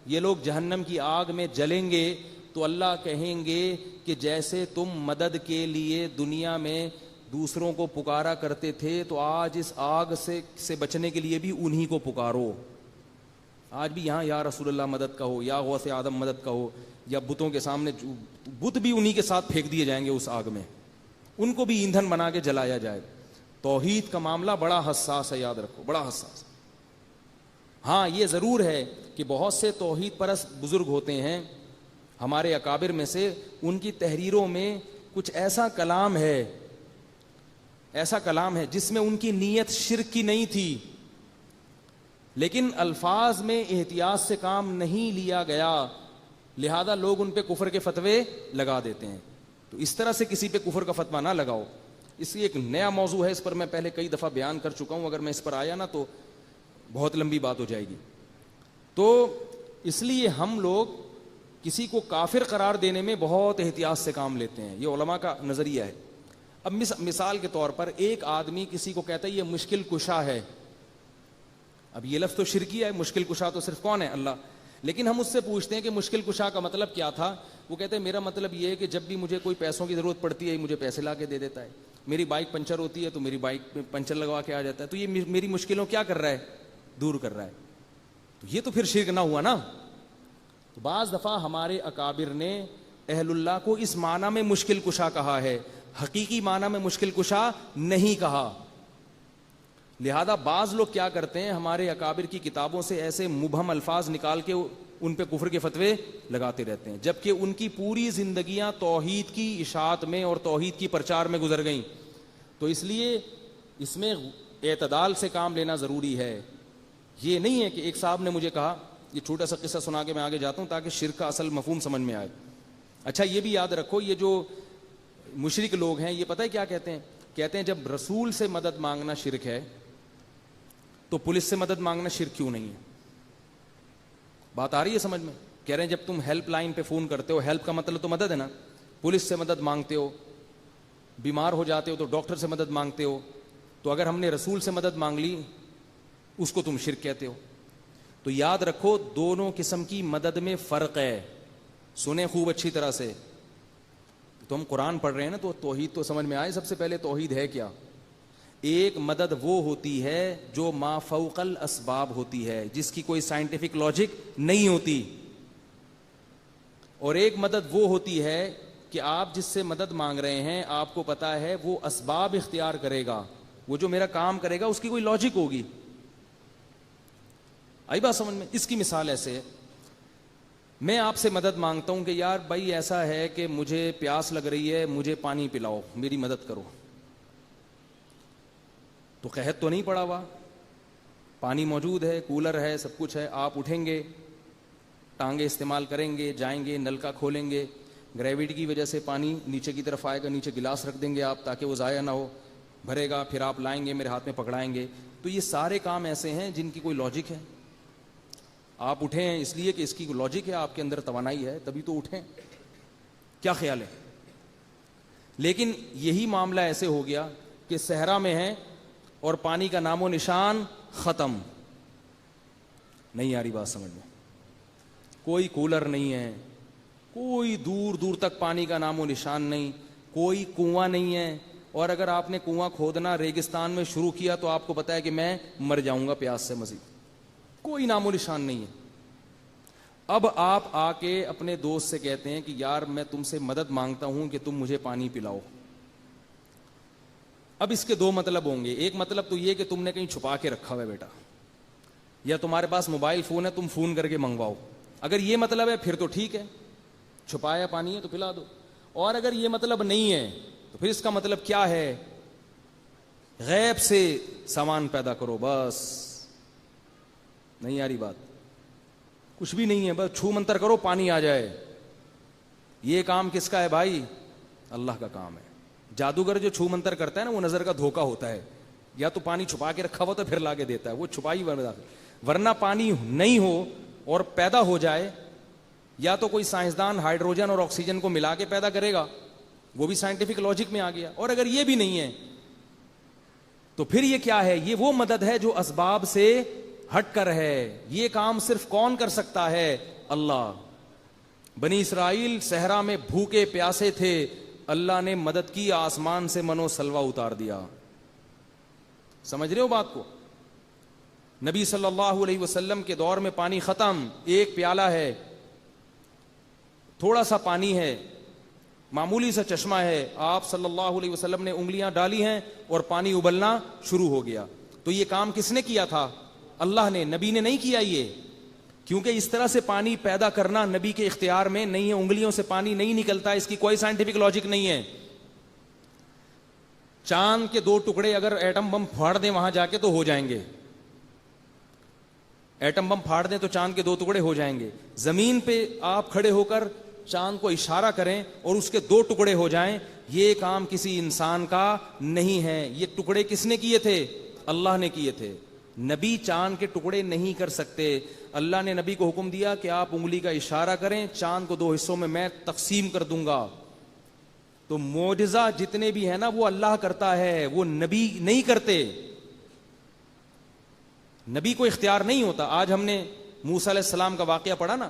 یہ لوگ جہنم کی آگ میں جلیں گے تو اللہ کہیں گے کہ جیسے تم مدد کے لیے دنیا میں دوسروں کو پکارا کرتے تھے تو آج اس آگ سے بچنے کے لیے بھی انہی کو پکارو. آج بھی یہاں یا رسول اللہ مدد کا ہو, یا غوث آدم مدد کا ہو, یا بتوں کے سامنے بت بھی انہی کے ساتھ پھینک دیے جائیں گے اس آگ میں, ان کو بھی ایندھن بنا کے جلایا جائے. توحید کا معاملہ بڑا حساس ہے, یاد رکھو, بڑا حساس. ہاں یہ ضرور ہے کہ بہت سے توحید پرست بزرگ ہوتے ہیں ہمارے اکابر میں سے, ان کی تحریروں میں کچھ ایسا کلام ہے جس میں ان کی نیت شرک کی نہیں تھی, لیکن الفاظ میں احتیاط سے کام نہیں لیا گیا, لہذا لوگ ان پہ کفر کے فتوے لگا دیتے ہیں. تو اس طرح سے کسی پہ کفر کا فتویٰ نہ لگاؤ. اس ایک نیا موضوع ہے, اس پر میں پہلے کئی دفعہ بیان کر چکا ہوں, اگر میں اس پر آیا نا تو بہت لمبی بات ہو جائے گی. تو اس لیے ہم لوگ کسی کو کافر قرار دینے میں بہت احتیاط سے کام لیتے ہیں. یہ علماء کا نظریہ ہے. اب مثال کے طور پر ایک آدمی کسی کو کہتا ہے یہ مشکل کشا ہے. اب یہ لفظ تو شرکی ہے, مشکل کشا تو صرف کون ہے؟ اللہ. لیکن ہم اس سے پوچھتے ہیں کہ مشکل کشا کا مطلب کیا تھا؟ وہ کہتے ہیں میرا مطلب یہ ہے کہ جب بھی مجھے کوئی پیسوں کی ضرورت پڑتی ہے مجھے پیسے لا کے دے دیتا ہے. میری بائک پنچر ہوتی ہے تو میری بائک میں پنچر لگوا کے آ جاتا ہے. تو یہ میری مشکلوں کیا کر رہا ہے؟ دور کر رہا ہے. تو یہ تو پھر شرک نہ ہوا نا. تو بعض دفعہ ہمارے اکابر نے اہل اللہ کو اس معنی میں مشکل کشا کہا ہے, حقیقی معنی میں مشکل کشا نہیں کہا. لہذا بعض لوگ کیا کرتے ہیں, ہمارے اکابر کی کتابوں سے ایسے مبہم الفاظ نکال کے ان پہ کفر کے فتوے لگاتے رہتے ہیں, جبکہ ان کی پوری زندگیاں توحید کی اشاعت میں اور توحید کی پرچار میں گزر گئیں. تو اس لیے اس میں اعتدال سے کام لینا ضروری ہے. یہ نہیں ہے کہ ایک صاحب نے مجھے کہا, یہ چھوٹا سا قصہ سنا کے میں آگے جاتا ہوں تاکہ شرک کا اصل مفہوم سمجھ میں آئے. اچھا یہ بھی یاد رکھو, یہ جو مشرک لوگ ہیں یہ پتہ ہے کیا کہتے ہیں؟ کہتے ہیں جب رسول سے مدد مانگنا شرک ہے تو پولیس سے مدد مانگنا شرک کیوں نہیں ہے؟ بات آ رہی ہے سمجھ میں؟ کہہ رہے ہیں جب تم ہیلپ لائن پہ فون کرتے ہو, ہیلپ کا مطلب تو مدد ہے نا, پولیس سے مدد مانگتے ہو, بیمار ہو جاتے ہو تو ڈاکٹر سے مدد مانگتے ہو, تو اگر ہم نے رسول سے مدد مانگ لی اس کو تم شرک کہتے ہو. تو یاد رکھو دونوں قسم کی مدد میں فرق ہے. سنیں خوب اچھی طرح سے. تو ہم قرآن پڑھ رہے ہیں نا, تو توحید تو سمجھ میں آئے. سب سے پہلے توحید ہے کیا؟ ایک مدد وہ ہوتی ہے جو ما فوق الاسباب ہوتی ہے, جس کی کوئی سائنٹیفک لاجک نہیں ہوتی, اور ایک مدد وہ ہوتی ہے کہ آپ جس سے مدد مانگ رہے ہیں آپ کو پتا ہے وہ اسباب اختیار کرے گا, وہ جو میرا کام کرے گا اس کی کوئی لاجک ہوگی. آئی بات سمجھ میں؟ اس کی مثال ایسے ہے, میں آپ سے مدد مانگتا ہوں کہ یار بھائی ایسا ہے کہ مجھے پیاس لگ رہی ہے, مجھے پانی پلاؤ, میری مدد کرو. تو قحط تو نہیں پڑا ہوا, پانی موجود ہے, کولر ہے, سب کچھ ہے. آپ اٹھیں گے, ٹانگیں استعمال کریں گے, جائیں گے, نل کا کھولیں گے, گریویٹی کی وجہ سے پانی نیچے کی طرف آئے گا, نیچے گلاس رکھ دیں گے آپ تاکہ وہ ضائع نہ ہو, بھرے گا, پھر آپ لائیں گے, میرے ہاتھ میں پکڑائیں گے. تو یہ سارے کام ایسے ہیں جن کی کوئی لاجک ہے. آپ اٹھے ہیں اس لیے کہ اس کی لاجک ہے, آپ کے اندر توانائی ہے, تبھی تو اٹھیں. کیا خیال ہے؟ لیکن یہی معاملہ ایسے ہو گیا کہ صحرا میں ہے اور پانی کا نام و نشان ختم. نہیں آ رہی بات سمجھ میں؟ کوئی کولر نہیں ہے, کوئی دور دور تک پانی کا نام و نشان نہیں, کوئی کنواں نہیں ہے, اور اگر آپ نے کنواں کھودنا ریگستان میں شروع کیا تو آپ کو پتا ہے کہ میں مر جاؤں گا پیاس سے, مزید کوئی نام و نشان نہیں ہے. اب آپ آ کے اپنے دوست سے کہتے ہیں کہ یار میں تم سے مدد مانگتا ہوں کہ تم مجھے پانی پلاؤ. اب اس کے دو مطلب ہوں گے. ایک مطلب تو یہ کہ تم نے کہیں چھپا کے رکھا ہوا ہے بیٹا, یا تمہارے پاس موبائل فون ہے, تم فون کر کے منگواؤ. اگر یہ مطلب ہے پھر تو ٹھیک ہے, چھپایا پانی ہے تو پلا دو. اور اگر یہ مطلب نہیں ہے تو پھر اس کا مطلب کیا ہے؟ غیب سے سامان پیدا کرو بس. نہیں آ رہی بات؟ کچھ بھی نہیں ہے, بس چھو منتر کرو پانی آ جائے. یہ کام کس کا ہے بھائی؟ اللہ کا کام ہے. جادوگر جو چھو منتر کرتا ہے نا وہ نظر کا دھوکا ہوتا ہے, یا تو پانی چھپا کے رکھا ہوا تو پھر لا کے دیتا ہے, وہ چھپائی ورنہ پانی نہیں ہو اور پیدا ہو جائے, یا تو کوئی سائنسدان ہائیڈروجن اور آکسیجن کو ملا کے پیدا کرے گا, وہ بھی سائنٹیفک لاجک میں آ گیا, اور اگر یہ بھی نہیں ہے تو پھر یہ کیا ہے؟ یہ وہ مدد ہے جو اسباب سے ہٹ کر ہے. یہ کام صرف کون کر سکتا ہے؟ اللہ. بنی اسرائیل صحرا میں بھوکے پیاسے تھے, اللہ نے مدد کی, آسمان سے منو سلوا اتار دیا. سمجھ رہے ہو بات کو؟ نبی صلی اللہ علیہ وسلم کے دور میں پانی ختم, ایک پیالہ ہے, تھوڑا سا پانی ہے, معمولی سا چشمہ ہے, آپ صلی اللہ علیہ وسلم نے انگلیاں ڈالی ہیں اور پانی ابلنا شروع ہو گیا. تو یہ کام کس نے کیا تھا؟ اللہ نے, نبی نے نہیں کیا یہ, کیونکہ اس طرح سے پانی پیدا کرنا نبی کے اختیار میں نہیں ہے. انگلیوں سے پانی نہیں نکلتا, اس کی کوئی سائنٹیفک لاجک نہیں ہے. چاند کے 2 ٹکڑے اگر ایٹم بم پھاڑ دیں وہاں جا کے تو ہو جائیں گے, ایٹم بم پھاڑ دیں تو چاند کے 2 ٹکڑے ہو جائیں گے. زمین پہ آپ کھڑے ہو کر چاند کو اشارہ کریں اور اس کے 2 ٹکڑے ہو جائیں, یہ کام کسی انسان کا نہیں ہے. یہ ٹکڑے کس نے کیے تھے؟ اللہ نے کیے تھے. نبی چاند کے ٹکڑے نہیں کر سکتے. اللہ نے نبی کو حکم دیا کہ آپ انگلی کا اشارہ کریں, چاند کو 2 حصوں میں تقسیم کر دوں گا. تو معجزہ جتنے بھی ہیں نا وہ اللہ کرتا ہے, وہ نبی نہیں کرتے. نبی کو اختیار نہیں ہوتا. آج ہم نے موسیٰ علیہ السلام کا واقعہ پڑھا نا,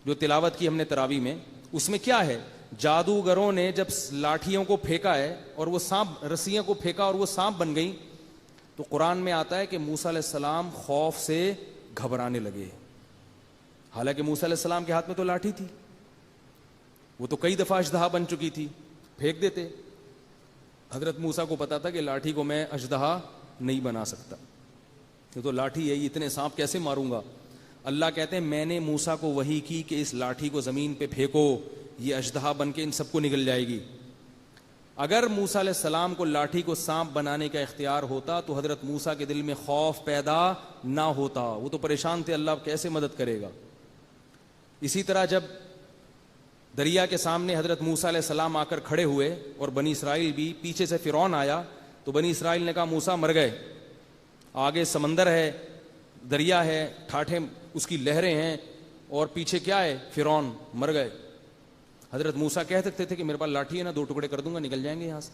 جو تلاوت کی ہم نے تراویح میں, اس میں کیا ہے؟ جادوگروں نے جب لاٹھیوں کو پھینکا ہے اور وہ سانپ, رسیاں کو پھینکا اور وہ سانپ بن گئی, تو قرآن میں آتا ہے کہ موسیٰ علیہ السلام خوف سے گھبرانے لگے. حالانکہ موسیٰ علیہ السلام کے ہاتھ میں تو لاٹھی تھی, وہ تو کئی دفعہ اژدہا بن چکی تھی, پھینک دیتے. حضرت موسیٰ کو پتا تھا کہ لاٹھی کو میں اژدہا نہیں بنا سکتا, یہ تو لاٹھی ہے, اتنے سانپ کیسے ماروں گا. اللہ کہتے ہیں میں نے موسیٰ کو وحی کی کہ اس لاٹھی کو زمین پہ پھینکو, یہ اژدہا بن کے ان سب کو نگل جائے گی. اگر موسیٰ علیہ السلام کو لاٹھی کو سانپ بنانے کا اختیار ہوتا تو حضرت موسیٰ کے دل میں خوف پیدا نہ ہوتا, وہ تو پریشان تھے, اللہ کیسے مدد کرے گا. اسی طرح جب دریا کے سامنے حضرت موسیٰ علیہ السلام آ کر کھڑے ہوئے اور بنی اسرائیل بھی, پیچھے سے فرعون آیا, تو بنی اسرائیل نے کہا موسیٰ مر گئے, آگے سمندر ہے, دریا ہے, ٹھاٹھے اس کی لہریں ہیں, اور پیچھے کیا ہے؟ فرعون, مر گئے. حضرت موسیٰ کہہ سکتے تھے کہ میرے پاس لاٹھی ہے نا, 2 ٹکڑے کر دوں گا, نکل جائیں گے یہاں سے.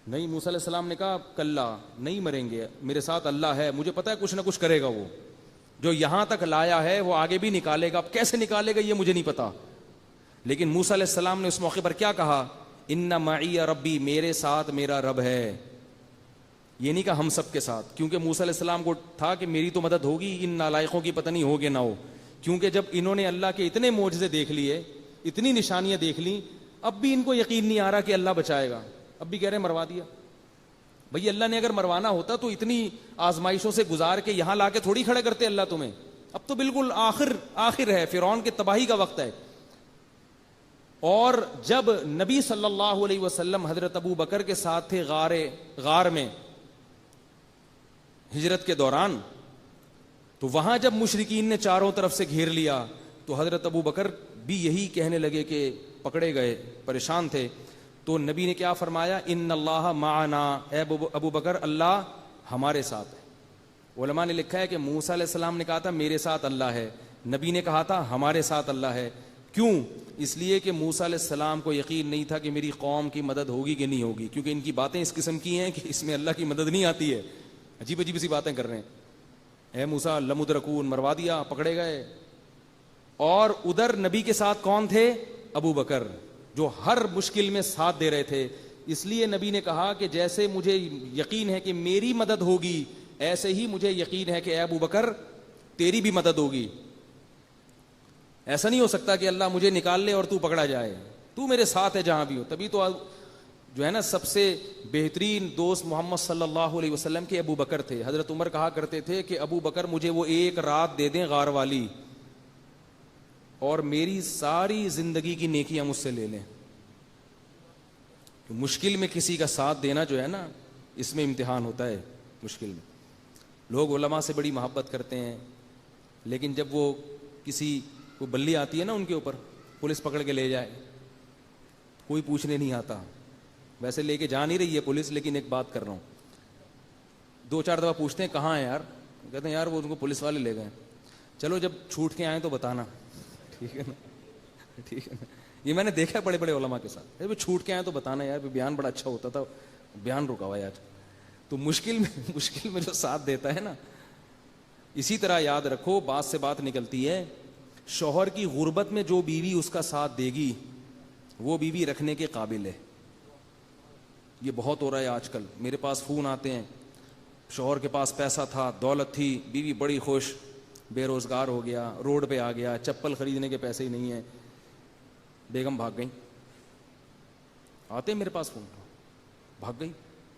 نہیں, موسیٰ علیہ السلام نے کہا کلا, نہیں مریں گے, میرے ساتھ اللہ ہے, مجھے پتا ہے کچھ نہ کچھ کرے گا. وہ جو یہاں تک لایا ہے وہ آگے بھی نکالے گا, اب کیسے نکالے گا یہ مجھے نہیں پتا. لیکن موسیٰ علیہ السلام نے اس موقع پر کیا کہا؟ ان معی ربی, میرے ساتھ میرا رب ہے. یہ نہیں کہا ہم سب کے ساتھ, کیونکہ موسیٰ علیہ السلام کو تھا کہ میری تو مدد ہوگی, ان نالائقوں کی پتہ نہیں ہوگی نہ ہو. کیونکہ جب انہوں نے اللہ کے اتنے معجزے دیکھ لیے, اتنی نشانیاں دیکھ لیں, اب بھی ان کو یقین نہیں آ رہا کہ اللہ بچائے گا. اب بھی کہہ رہے ہیں مروا دیا. بھئی اللہ نے اگر مروانا ہوتا تو اتنی آزمائشوں سے گزار کے یہاں لا کے تھوڑی کھڑے کرتے اللہ تمہیں. اب تو بالکل آخر ہے, فرعون کی تباہی کا وقت ہے. اور جب نبی صلی اللہ علیہ وسلم حضرت ابو بکر کے ساتھ تھے غار میں ہجرت کے دوران, تو وہاں جب مشرکین نے چاروں طرف سے گھیر لیا تو حضرت ابو بکر بھی یہی کہنے لگے کہ پکڑے گئے, پریشان تھے. تو نبی نے کیا فرمایا؟ ان اللہ معنا, اے ابو بکر اللہ ہمارے ساتھ ہے. علماء نے لکھا ہے کہ موسیٰ علیہ السلام نے کہا تھا میرے ساتھ اللہ ہے, نبی نے کہا تھا ہمارے ساتھ اللہ ہے. کیوں؟ اس لیے کہ موسیٰ علیہ السلام کو یقین نہیں تھا کہ میری قوم کی مدد ہوگی کہ نہیں ہوگی, کیونکہ ان کی باتیں اس قسم کی ہیں کہ اس میں اللہ کی مدد نہیں آتی ہے. عجیب عجیب سی باتیں کر رہے ہیں. اے موسیٰ لمدرکون, مروا دیا, پکڑے گئے. اور ادھر نبی کے ساتھ کون تھے؟ ابو بکر, جو ہر مشکل میں ساتھ دے رہے تھے. اس لیے نبی نے کہا کہ جیسے مجھے یقین ہے کہ میری مدد ہوگی, ایسے ہی مجھے یقین ہے کہ اے ابو بکر تیری بھی مدد ہوگی. ایسا نہیں ہو سکتا کہ اللہ مجھے نکال لے اور تو پکڑا جائے, تو میرے ساتھ ہے جہاں بھی ہو. تبھی تو جو ہے نا سب سے بہترین دوست محمد صلی اللہ علیہ وسلم کے ابو بکر تھے. حضرت عمر کہا کرتے تھے کہ ابو بکر مجھے وہ 1 رات دے دیں غار والی, اور میری ساری زندگی کی نیکیاں مجھ سے لے لیں. مشکل میں کسی کا ساتھ دینا جو ہے نا, اس میں امتحان ہوتا ہے. مشکل میں لوگ علماء سے بڑی محبت کرتے ہیں, لیکن جب وہ کسی کو بلی آتی ہے نا ان کے اوپر, پولیس پکڑ کے لے جائے, کوئی پوچھنے نہیں آتا, ویسے لے کے جا نہیں رہی ہے پولیس, لیکن ایک بات کر رہا ہوں, 2-4 دفعہ پوچھتے ہیں کہاں ہیں یار, کہتے ہیں یار وہ ان کو پولیس والے لے گئے. چلو جب چھوٹ کے آئیں تو بتانا, ٹھیک ہے نا, ٹھیک ہے نا. یہ میں نے دیکھا ہے بڑے بڑے علماء کے ساتھ, چھوٹ کے آئیں تو بتانا یار, بیان بڑا اچھا ہوتا تھا, بیان رکا ہوا یار. تو مشکل میں جو ساتھ دیتا ہے نا. اسی طرح یاد رکھو, بات سے بات نکلتی ہے, شوہر کی غربت میں جو بیوی اس کا ساتھ دے گی وہ بیوی رکھنے کے قابل ہے. یہ بہت ہو رہا ہے آج کل, میرے پاس فون آتے ہیں, شوہر کے پاس پیسہ تھا, دولت تھی, بیوی بڑی خوش, بے روزگار ہو گیا, روڈ پہ آ گیا, چپل خریدنے کے پیسے ہی نہیں ہیں, بیگم بھاگ گئی. آتے ہیں میرے پاس فون, بھاگ گئی,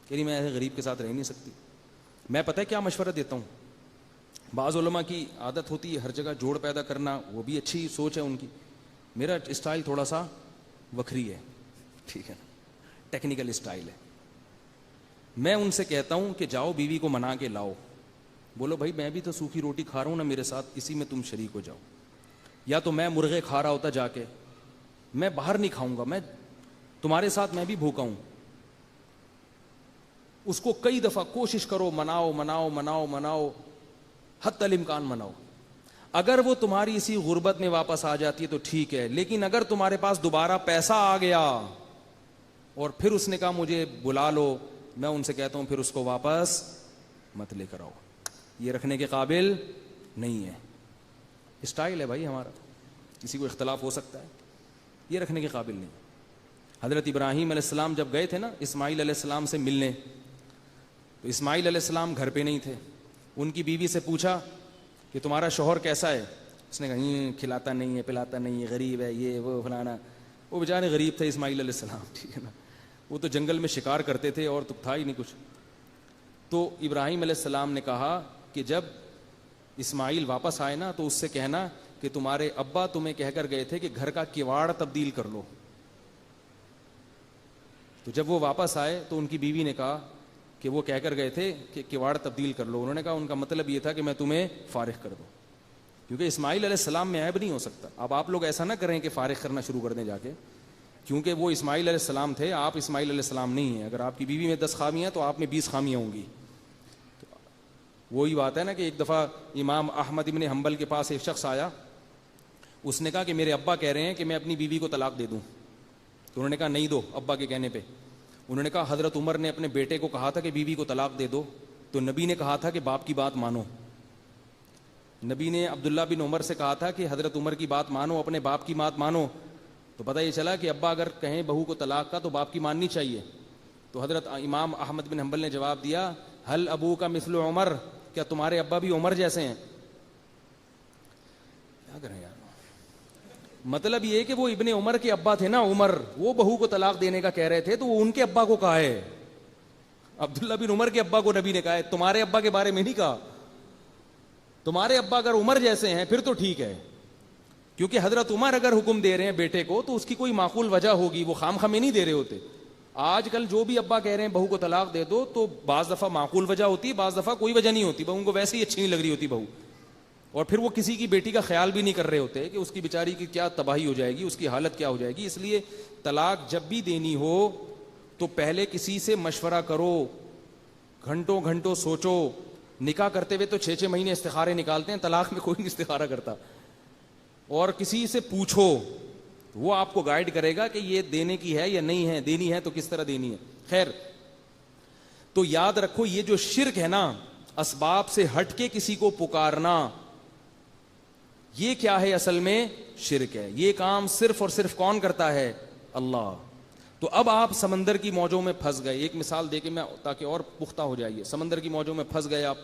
کہ نہیں میں ایسے غریب کے ساتھ رہ نہیں سکتی. میں پتہ ہے کیا مشورہ دیتا ہوں, بعض علماء کی عادت ہوتی ہے ہر جگہ جوڑ پیدا کرنا, وہ بھی اچھی سوچ ہے ان کی, میرا اسٹائل تھوڑا سا وکھری ہے, ٹھیک ہے, ٹیکنیکل اسٹائل ہے. میں ان سے کہتا ہوں کہ جاؤ بیوی کو منا کے لاؤ, بولو بھائی میں بھی تو سوکھی روٹی کھا رہا ہوں نا میرے ساتھ, اسی میں تم شریک ہو جاؤ. یا تو میں مرغے کھا رہا ہوتا جا کے, میں باہر نہیں کھاؤں گا, میں تمہارے ساتھ میں بھی بھوکا ہوں. اس کو کئی دفعہ کوشش کرو, مناؤ مناؤ مناؤ مناؤ, حتی الامکان مناؤ. اگر وہ تمہاری اسی غربت میں واپس آ جاتی ہے تو ٹھیک ہے, لیکن اگر تمہارے پاس دوبارہ پیسہ آ گیا اور پھر اس نے کہا مجھے بلا لو, میں ان سے کہتا ہوں پھر اس کو واپس مت لے کر آؤ, یہ رکھنے کے قابل نہیں ہے. اسٹائل ہے بھائی ہمارا, کسی کو اختلاف ہو سکتا ہے, یہ رکھنے کے قابل نہیں. حضرت ابراہیم علیہ السلام جب گئے تھے نا اسماعیل علیہ السلام سے ملنے, تو اسماعیل علیہ السلام گھر پہ نہیں تھے. ان کی بیوی سے پوچھا کہ تمہارا شوہر کیسا ہے؟ اس نے کہا کھلاتا نہیں ہے, پلاتا نہیں ہے, غریب ہے, یہ وہ فلانا. وہ بیچارے غریب تھے اسماعیل علیہ السلام, ٹھیک ہے نا, وہ تو جنگل میں شکار کرتے تھے اور تو تھا ہی نہیں کچھ. تو ابراہیم علیہ السلام نے کہا کہ جب اسماعیل واپس آئے نا تو اس سے کہنا کہ تمہارے ابا تمہیں کہہ کر گئے تھے کہ گھر کا کواڑ تبدیل کر لو. تو جب وہ واپس آئے تو ان کی بیوی نے کہا کہ وہ کہہ کر گئے تھے کہ کواڑ تبدیل کر لو. انہوں نے کہا ان کا مطلب یہ تھا کہ میں تمہیں فارغ کر دوں, کیونکہ اسماعیل علیہ السلام میں عیب نہیں ہو سکتا. اب آپ لوگ ایسا نہ کریں کہ فارغ کرنا شروع کر دیں جا کے, کیونکہ وہ اسماعیل علیہ السلام تھے, آپ اسماعیل علیہ السلام نہیں ہیں. اگر آپ کی بیوی میں 10 خامیاں ہیں تو آپ میں 20 خامیاں ہوں گی. وہی بات ہے نا کہ ایک دفعہ امام احمد ابن حنبل کے پاس ایک شخص آیا, اس نے کہا کہ میرے ابا کہہ رہے ہیں کہ میں اپنی بیوی کو طلاق دے دوں. تو انہوں نے کہا نہیں دو ابا کے کہنے پہ. انہوں نے کہا حضرت عمر نے اپنے بیٹے کو کہا تھا کہ بیوی کو طلاق دے دو, تو نبی نے کہا تھا کہ باپ کی بات مانو. نبی نے عبداللہ بن عمر سے کہا تھا کہ حضرت عمر کی بات مانو, اپنے باپ کی بات مانو. تو پتہ یہ چلا کہ ابا اگر کہیں بہو کو طلاق کا تو باپ کی ماننی چاہیے. تو حضرت امام احمد بن حنبل نے جواب دیا حل ابو کا مثل عمر, کیا تمہارے ابا بھی عمر جیسے ہیں؟ کیا کریں یار, مطلب یہ کہ وہ ابن عمر کے ابا تھے نا عمر, وہ بہو کو طلاق دینے کا کہہ رہے تھے, تو وہ ان کے ابا کو کہا ہے. عبداللہ بن عمر کے ابا کو نبی نے کہا ہے, تمہارے ابا کے بارے میں نہیں کہا. تمہارے ابا اگر عمر جیسے ہیں پھر تو ٹھیک ہے, کیونکہ حضرت عمر اگر حکم دے رہے ہیں بیٹے کو تو اس کی کوئی معقول وجہ ہوگی, وہ خام خامے نہیں دے رہے ہوتے. آج کل جو بھی ابا کہہ رہے ہیں بہو کو طلاق دے دو, تو بعض دفعہ معقول وجہ ہوتی ہے, بعض دفعہ کوئی وجہ نہیں ہوتی, بہو کو ویسے ہی اچھی نہیں لگ رہی ہوتی بہو, اور پھر وہ کسی کی بیٹی کا خیال بھی نہیں کر رہے ہوتے کہ اس کی بیچاری کی کیا تباہی ہو جائے گی, اس کی حالت کیا ہو جائے گی. اس لیے طلاق جب بھی دینی ہو تو پہلے کسی سے مشورہ کرو, گھنٹوں گھنٹوں سوچو. نکاح کرتے ہوئے تو 6 مہینے استخارے نکالتے ہیں, طلاق میں کوئی نہیں استخارہ کرتا. اور کسی سے پوچھو, وہ آپ کو گائیڈ کرے گا کہ یہ دینے کی ہے یا نہیں ہے, دینی ہے تو کس طرح دینی ہے. خیر, تو یاد رکھو یہ جو شرک ہے نا, اسباب سے ہٹ کے کسی کو پکارنا, یہ کیا ہے؟ اصل میں شرک ہے. یہ کام صرف اور صرف کون کرتا ہے؟ اللہ. تو اب آپ سمندر کی موجوں میں پھنس گئے. ایک مثال دے کے میں تاکہ اور پختہ ہو جائیے. سمندر کی موجوں میں پھنس گئے آپ.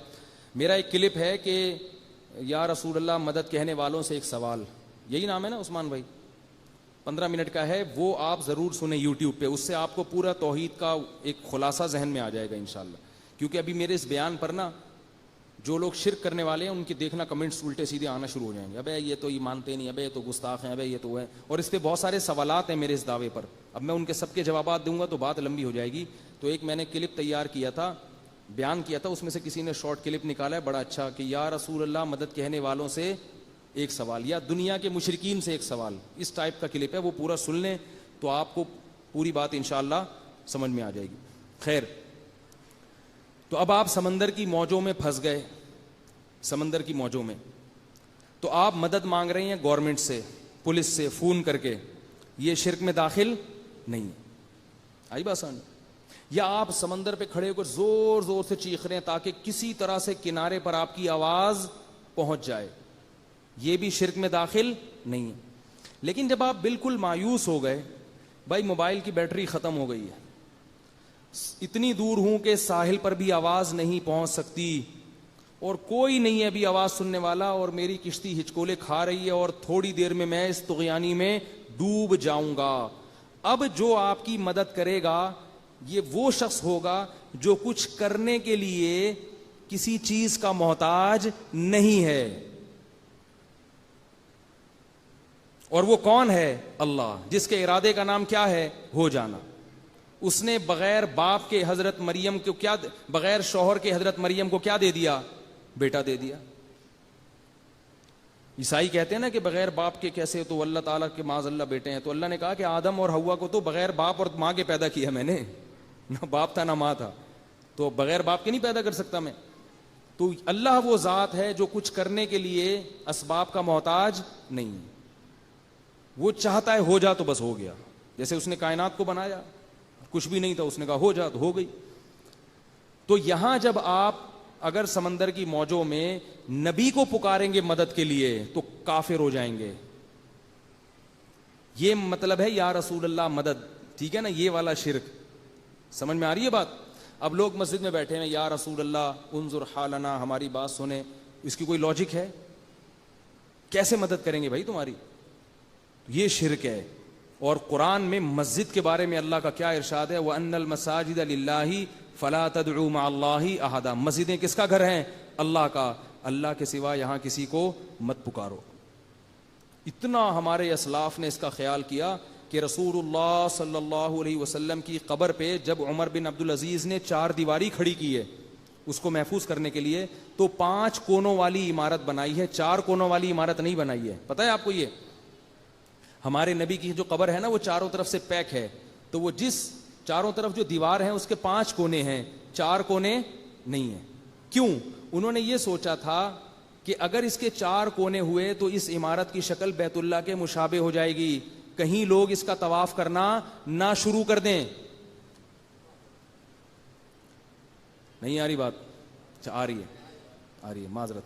میرا ایک کلپ ہے کہ یا رسول اللہ مدد کہنے والوں سے ایک سوال, یہی نام ہے نا عثمان بھائی, 15 منٹ کا ہے, وہ آپ ضرور سنیں یوٹیوب پہ. اس سے آپ کو پورا توحید کا ایک خلاصہ ذہن میں آ جائے گا انشاءاللہ. کیونکہ ابھی میرے اس بیان پر نا جو لوگ شرک کرنے والے ہیں ان کی دیکھنا کمنٹس الٹے سیدھے آنا شروع ہو جائیں گے, ابے یہ تو یہ مانتے نہیں, ابے یہ تو گستاخ ہیں, ابے یہ تو ہے. اور اس پہ بہت سارے سوالات ہیں میرے اس دعوے پر. اب میں ان کے سب کے جوابات دوں گا تو بات لمبی ہو جائے گی. تو ایک میں نے کلپ تیار کیا تھا, بیان کیا تھا, اس میں سے کسی نے شارٹ کلپ نکالا ہے بڑا اچھا کہ یا رسول اللہ مدد کہنے والوں سے ایک سوال, یا دنیا کے مشرکین سے ایک سوال. اس ٹائپ کا کلپ ہے, وہ پورا سن لیں تو آپ کو پوری بات انشاءاللہ سمجھ میں آ جائے گی. خیر، تو اب آپ سمندر کی موجوں میں پھنس گئے، سمندر کی موجوں میں، تو آپ مدد مانگ رہے ہیں گورنمنٹ سے، پولیس سے فون کر کے، یہ شرک میں داخل نہیں ہے. آئی بات سمجھ؟ یا آپ سمندر پہ کھڑے ہو کر زور زور سے چیخ رہے ہیں تاکہ کسی طرح سے کنارے پر آپ کی آواز پہنچ جائے، یہ بھی شرک میں داخل نہیں ہے. لیکن جب آپ بالکل مایوس ہو گئے، بھائی موبائل کی بیٹری ختم ہو گئی ہے، اتنی دور ہوں کہ ساحل پر بھی آواز نہیں پہنچ سکتی، اور کوئی نہیں ہے ابھی آواز سننے والا، اور میری کشتی ہچکولے کھا رہی ہے، اور تھوڑی دیر میں اس طغیانی میں ڈوب جاؤں گا. اب جو آپ کی مدد کرے گا یہ وہ شخص ہوگا جو کچھ کرنے کے لیے کسی چیز کا محتاج نہیں ہے. اور وہ کون ہے؟ اللہ، جس کے ارادے کا نام کیا ہے؟ ہو جانا. اس نے بغیر باپ کے حضرت مریم کو کیا، بغیر شوہر کے حضرت مریم کو کیا دے دیا؟ بیٹا دے دیا. عیسائی کہتے ہیں نا کہ بغیر باپ کے کیسے، تو اللہ تعالیٰ کے معاذ اللہ بیٹے ہیں. تو اللہ نے کہا کہ آدم اور حوا کو تو بغیر باپ اور ماں کے پیدا کیا میں نے، نہ باپ تھا نہ ماں تھا، تو بغیر باپ کے نہیں پیدا کر سکتا میں. تو اللہ وہ ذات ہے جو کچھ کرنے کے لیے اسباب کا محتاج نہیں ہے. وہ چاہتا ہے ہو جا تو بس ہو گیا. جیسے اس نے کائنات کو بنایا، کچھ بھی نہیں تھا، اس نے کہا ہو جا تو ہو گئی. تو یہاں جب آپ اگر سمندر کی موجوں میں نبی کو پکاریں گے مدد کے لیے تو کافر ہو جائیں گے. یہ مطلب ہے یا رسول اللہ مدد، ٹھیک ہے نا، یہ والا شرک. سمجھ میں آ رہی ہے بات؟ اب لوگ مسجد میں بیٹھے ہیں، یا رسول اللہ انظر حالنا، ہماری بات سنیں. اس کی کوئی لاجک ہے؟ کیسے مدد کریں گے بھائی تمہاری؟ یہ شرک ہے. اور قرآن میں مسجد کے بارے میں اللہ کا کیا ارشاد ہے؟ وَأَنَّ الْمَسَاجِدَ لِلَّهِ فَلَا تَدْعُوا مَعَ اللَّهِ أَحَدًا. مسجدیں کس کا گھر ہیں؟ اللہ کا. اللہ کے سوا یہاں کسی کو مت پکارو. اتنا ہمارے اسلاف نے اس کا خیال کیا کہ رسول اللہ صلی اللہ علیہ وسلم کی قبر پہ جب عمر بن عبدالعزیز نے 4 دیواری کھڑی کی ہے اس کو محفوظ کرنے کے لیے، تو 5 کونوں والی عمارت بنائی ہے، 4 کونوں والی عمارت نہیں بنائی ہے. پتہ ہے آپ کو؟ یہ ہمارے نبی کی جو قبر ہے نا وہ چاروں طرف سے پیک ہے، تو وہ جس چاروں طرف جو دیوار ہیں اس کے 5 کونے ہیں، 4 کونے نہیں ہیں. کیوں؟ انہوں نے یہ سوچا تھا کہ اگر اس کے 4 کونے ہوئے تو اس عمارت کی شکل بیت اللہ کے مشابہ ہو جائے گی، کہیں لوگ اس کا طواف کرنا نہ شروع کر دیں. نہیں آ رہی بات؟ اچھا آ رہی ہے معذرت.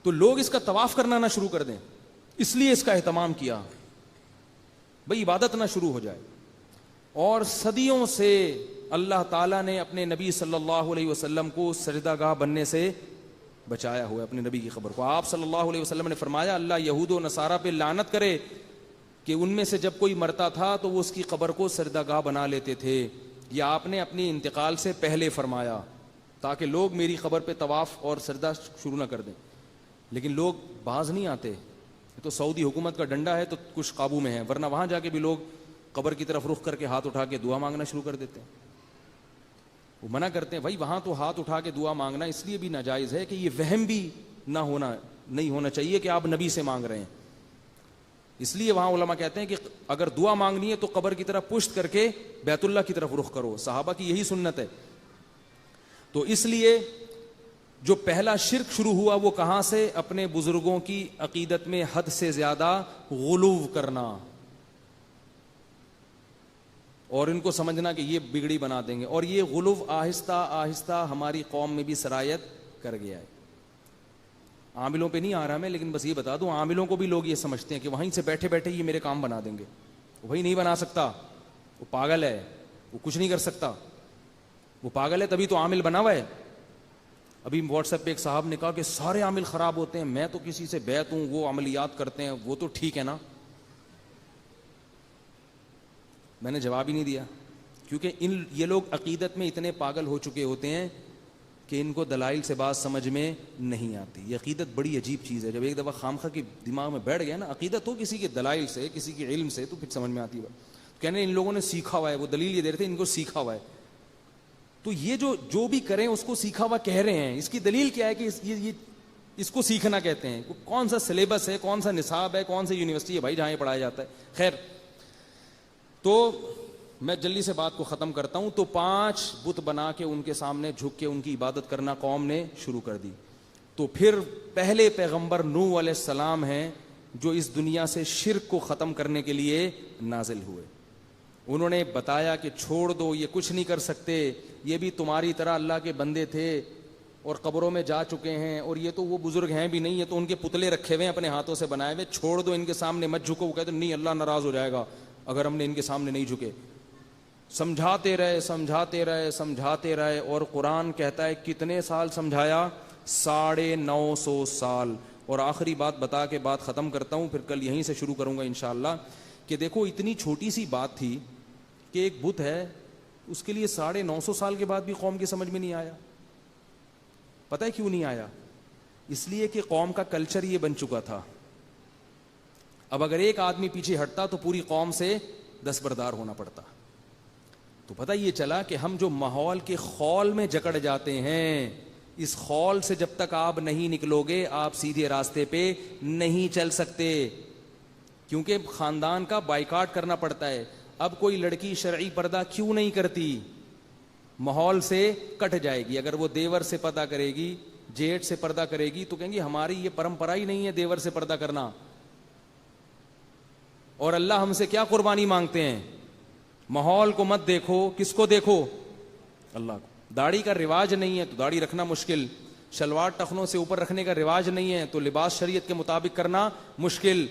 تو لوگ اس کا طواف کرنا نہ شروع کر دیں، اس لیے اس کا اہتمام کیا بھئی عبادت نہ شروع ہو جائے. اور صدیوں سے اللہ تعالیٰ نے اپنے نبی صلی اللہ علیہ وسلم کو سجدہ گاہ بننے سے بچایا ہوا ہے. اپنے نبی کی خبر کو آپ صلی اللہ علیہ وسلم نے فرمایا اللہ یہود و نصارہ پہ لعنت کرے کہ ان میں سے جب کوئی مرتا تھا تو وہ اس کی قبر کو سجدہ گاہ بنا لیتے تھے. یہ آپ نے اپنی انتقال سے پہلے فرمایا تاکہ لوگ میری قبر پہ طواف اور سجدہ شروع نہ کر دیں. لیکن لوگ باز نہیں آتے. تو سعودی حکومت کا ڈنڈا ہے تو کچھ قابو میں ہے، ورنہ وہاں جا کے بھی لوگ قبر کی طرف رخ کر کے ہاتھ اٹھا کے دعا مانگنا شروع کر دیتے ہیں. وہ منع کرتے ہیں بھائی وہاں تو ہاتھ اٹھا کے دعا مانگنا اس لیے بھی ناجائز ہے کہ یہ وہم بھی نہیں ہونا چاہیے کہ آپ نبی سے مانگ رہے ہیں. اس لیے وہاں علماء کہتے ہیں کہ اگر دعا مانگنی ہے تو قبر کی طرف پشت کر کے بیت اللہ کی طرف رخ کرو. صحابہ کی یہی سنت ہے. تو اس لیے جو پہلا شرک شروع ہوا وہ کہاں سے؟ اپنے بزرگوں کی عقیدت میں حد سے زیادہ غلو کرنا اور ان کو سمجھنا کہ یہ بگڑی بنا دیں گے. اور یہ غلو آہستہ آہستہ ہماری قوم میں بھی سرایت کر گیا ہے. عاملوں پہ نہیں آ رہا میں، لیکن بس یہ بتا دوں عاملوں کو بھی لوگ یہ سمجھتے ہیں کہ وہیں سے بیٹھے بیٹھے یہ میرے کام بنا دیں گے. وہی نہیں بنا سکتا، وہ پاگل ہے، وہ کچھ نہیں کر سکتا. وہ پاگل ہے تبھی تو عامل بنا ہوا ہے. ابھی واٹس ایپ پہ ایک صاحب نے کہا کہ سارے عامل خراب ہوتے ہیں، میں تو کسی سے بیعت ہوں، وہ عملیات کرتے ہیں، وہ تو ٹھیک ہے نا. میں نے جواب ہی نہیں دیا کیونکہ یہ لوگ عقیدت میں اتنے پاگل ہو چکے ہوتے ہیں کہ ان کو دلائل سے بات سمجھ میں نہیں آتی. یہ عقیدت بڑی عجیب چیز ہے. جب ایک دفعہ خامخواہ کی دماغ میں بیٹھ گیا نا عقیدت ہو کسی کے دلائل سے، کسی کے علم سے، تو پھر سمجھ میں آتی ہے. کہنے ان لوگوں نے سیکھا ہوا ہے، وہ دلیل یہ دے رہے تھے ان کو سیکھا ہوا ہے. تو یہ جو بھی کریں اس کو سیکھا ہوا کہہ رہے ہیں. اس کی دلیل کیا ہے کہ اس کو سیکھنا کہتے ہیں؟ کون سا سلیبس ہے، کون سا نصاب ہے، کون سی یونیورسٹی ہے بھائی جہاں یہ پڑھایا جاتا ہے؟ خیر، تو میں جلدی سے بات کو ختم کرتا ہوں. تو 5 بت بنا کے ان کے سامنے جھک کے ان کی عبادت کرنا قوم نے شروع کر دی. تو پھر پہلے پیغمبر نوح علیہ السلام ہیں جو اس دنیا سے شرک کو ختم کرنے کے لیے نازل ہوئے. انہوں نے بتایا کہ چھوڑ دو, یہ کچھ نہیں کر سکتے, یہ بھی تمہاری طرح اللہ کے بندے تھے اور قبروں میں جا چکے ہیں, اور یہ تو وہ بزرگ ہیں بھی نہیں, یہ تو ان کے پتلے رکھے ہوئے ہیں اپنے ہاتھوں سے بنائے ہوئے, چھوڑ دو, ان کے سامنے مت جھکو. وہ کہتے نہیں, اللہ ناراض ہو جائے گا اگر ہم نے ان کے سامنے نہیں جھکے. سمجھاتے رہے سمجھاتے رہے سمجھاتے رہے, اور قرآن کہتا ہے کتنے سال سمجھایا؟ 950 سال. اور آخری بات بتا کے بات ختم کرتا ہوں, پھر کل یہیں سے شروع کروں گا انشاءاللہ, کہ دیکھو اتنی چھوٹی سی بات تھی کہ ایک بت ہے, اس کے لیے 950 سال کے بعد بھی قوم کی سمجھ میں نہیں آیا. پتہ ہے کیوں نہیں آیا؟ اس لیے کہ قوم کا کلچر یہ بن چکا تھا. اب اگر ایک آدمی پیچھے ہٹتا تو پوری قوم سے دستبردار ہونا پڑتا. تو پتہ یہ چلا کہ ہم جو ماحول کے خول میں جکڑ جاتے ہیں, اس خول سے جب تک آپ نہیں نکلو گے آپ سیدھے راستے پہ نہیں چل سکتے, کیونکہ خاندان کا بائیکاٹ کرنا پڑتا ہے. اب کوئی لڑکی شرعی پردہ کیوں نہیں کرتی؟ ماحول سے کٹ جائے گی. اگر وہ دیور سے پردہ کرے گی, جیٹ سے پردہ کرے گی, تو کہیں گی ہماری یہ پرمپرا ہی نہیں ہے دیور سے پردہ کرنا. اور اللہ ہم سے کیا قربانی مانگتے ہیں؟ ماحول کو مت دیکھو, کس کو دیکھو؟ اللہ کو. داڑھی کا رواج نہیں ہے تو داڑھی رکھنا مشکل, شلوار ٹخنوں سے اوپر رکھنے کا رواج نہیں ہے تو لباس شریعت کے مطابق کرنا مشکل.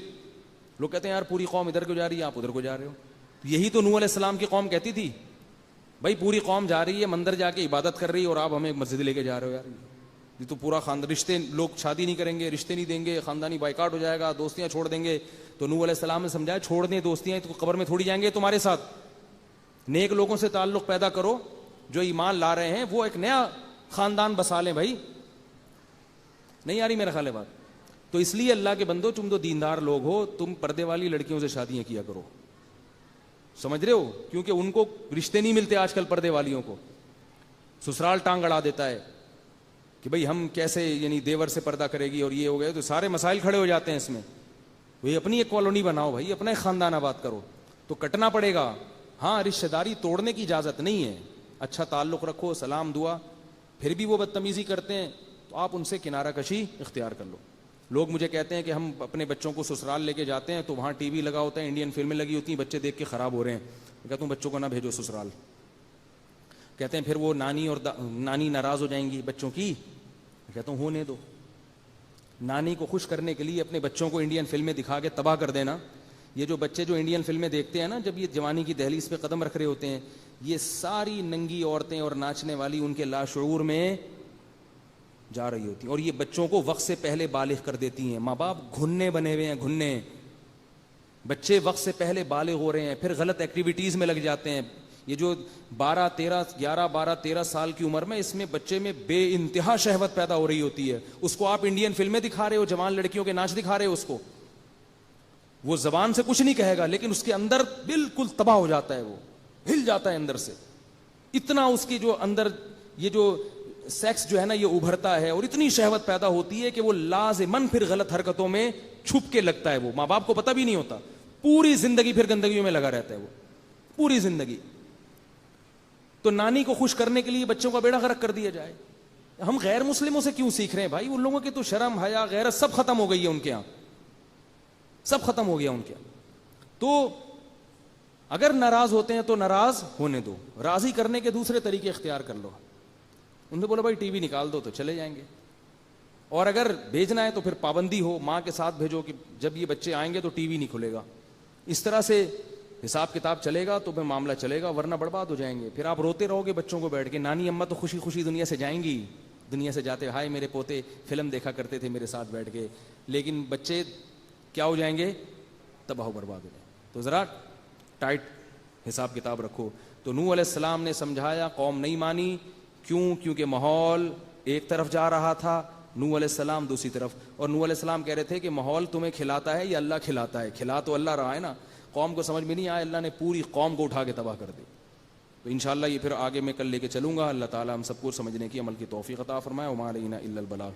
لوگ کہتے ہیں یار پوری قوم ادھر کو جا رہی ہے, آپ ادھر کو جا رہے ہو. یہی تو نوح علیہ السلام کی قوم کہتی تھی, بھائی پوری قوم جا رہی ہے مندر جا کے عبادت کر رہی ہے اور آپ ہمیں مسجد لے کے جا رہے ہو. یار یہ تو پورا خاندان, رشتے, لوگ شادی نہیں کریں گے, رشتے نہیں دیں گے, خاندانی بائیکاٹ ہو جائے گا, دوستیاں چھوڑ دیں گے. تو نوح علیہ السلام نے سمجھایا چھوڑ دیں دوستیاں, تو قبر میں تھوڑی جائیں گے تمہارے ساتھ. نیک لوگوں سے تعلق پیدا کرو جو ایمان لا رہے ہیں, وہ ایک نیا خاندان بسا لیں. بھائی نہیں آ رہی میرا خیال ہے بات؟ تو اس لیے اللہ کے بندو, تم تو دیندار لوگ ہو, تم پردے والی لڑکیوں سے شادیاں کیا کرو. سمجھ رہے ہو؟ کیونکہ ان کو رشتے نہیں ملتے آج کل پردے والیوں کو. سسرال ٹانگ اڑا دیتا ہے کہ بھئی ہم کیسے, یعنی دیور سے پردہ کرے گی اور یہ ہو گئے, تو سارے مسائل کھڑے ہو جاتے ہیں اس میں. وہی اپنی ایک کالونی بناؤ بھائی, اپنا ایک خاندان آباد کرو. تو کٹنا پڑے گا. ہاں رشتہ داری توڑنے کی اجازت نہیں ہے, اچھا تعلق رکھو, سلام دعا. پھر بھی وہ بدتمیزی کرتے ہیں تو آپ ان سے کنارہ کشی اختیار کر لو. لوگ مجھے کہتے ہیں کہ ہم اپنے بچوں کو سسرال لے کے جاتے ہیں تو وہاں ٹی وی لگا ہوتا ہے, انڈین فلمیں لگی ہوتی ہیں, بچے دیکھ کے خراب ہو رہے ہیں. میں کہتا ہوں بچوں کو نہ بھیجو سسرال. کہتے ہیں پھر وہ نانی اور نانی ناراض ہو جائیں گی بچوں کی. میں کہتا ہوں ہونے دو. نانی کو خوش کرنے کے لیے اپنے بچوں کو انڈین فلمیں دکھا کے تباہ کر دینا. یہ جو بچے جو انڈین فلمیں دیکھتے ہیں نا, جب یہ جوانی کی دہلیز پہ قدم رکھ رہے ہوتے ہیں, یہ ساری ننگی عورتیں اور ناچنے والی ان کے لاشعور میں جا رہی ہوتی ہیں, اور یہ بچوں کو وقت سے پہلے بالغ کر دیتی ہیں. ماں باپ گھننے بنے ہوئے ہیں, گھننے. بچے وقت سے پہلے بالغ ہو رہے ہیں, پھر غلط ایکٹیویٹیز میں لگ جاتے ہیں. یہ جو 12-13 سال کی عمر میں, اس میں بچے میں بے انتہا شہوت پیدا ہو رہی ہوتی ہے. اس کو آپ انڈین فلمیں دکھا رہے ہو, جوان لڑکیوں کے ناچ دکھا رہے ہو, اس کو وہ زبان سے کچھ نہیں کہے گا لیکن اس کے اندر بالکل تباہ ہو جاتا ہے, وہ ہل جاتا ہے اندر سے. اتنا اس کی جو اندر یہ جو سیکس جو ہے نا یہ ابھرتا ہے, اور اتنی شہوت پیدا ہوتی ہے کہ وہ لازماً پھر غلط حرکتوں میں چھپ کے لگتا ہے. وہ ماں باپ کو پتہ بھی نہیں ہوتا, پوری زندگی پھر گندگیوں میں لگا رہتا ہے وہ, پوری زندگی. تو نانی کو خوش کرنے کے لیے بچوں کا بیڑا غرق کر دیا جائے. ہم غیر مسلموں سے کیوں سیکھ رہے ہیں بھائی؟ ان لوگوں کی تو شرم حیا غیرت سب ختم ہو گئی ہے ان کے یہاں, سب ختم ہو گیا ان کے. تو اگر ناراض ہوتے ہیں تو ناراض ہونے دو, راضی کرنے کے دوسرے طریقے اختیار کر لو. ان نے بولا بھائی ٹی وی نکال دو تو چلے جائیں گے, اور اگر بھیجنا ہے تو پھر پابندی ہو, ماں کے ساتھ بھیجو کہ جب یہ بچے آئیں گے تو ٹی وی نہیں کھلے گا. اس طرح سے حساب کتاب چلے گا تو پھر معاملہ چلے گا, ورنہ برباد ہو جائیں گے. پھر آپ روتے رہو گے بچوں کو بیٹھ کے. نانی اماں تو خوشی خوشی دنیا سے جائیں گی, دنیا سے جاتے ہائے میرے پوتے فلم دیکھا کرتے تھے میرے ساتھ بیٹھ کے, لیکن بچے کیا ہو جائیں گے؟ تباہ و برباد ہو جائیں. تو ذرا ٹائٹ حساب کتاب رکھو. تو نوح علیہ السلام نے سمجھایا, قوم نہیں مانی. کیوں؟ کیونکہ ماحول ایک طرف جا رہا تھا, نوح علیہ السلام دوسری طرف. اور نوح علیہ السلام کہہ رہے تھے کہ ماحول تمہیں کھلاتا ہے یا اللہ کھلاتا ہے؟ کھلا تو اللہ رہا ہے نا. قوم کو سمجھ میں نہیں آیا, اللہ نے پوری قوم کو اٹھا کے تباہ کر دی. تو انشاءاللہ یہ پھر آگے میں کل لے کے چلوں گا. اللہ تعالی ہم سب کو سمجھنے کی عمل کی توفیق عطا فرمائے. وما علینا الا البلاغ.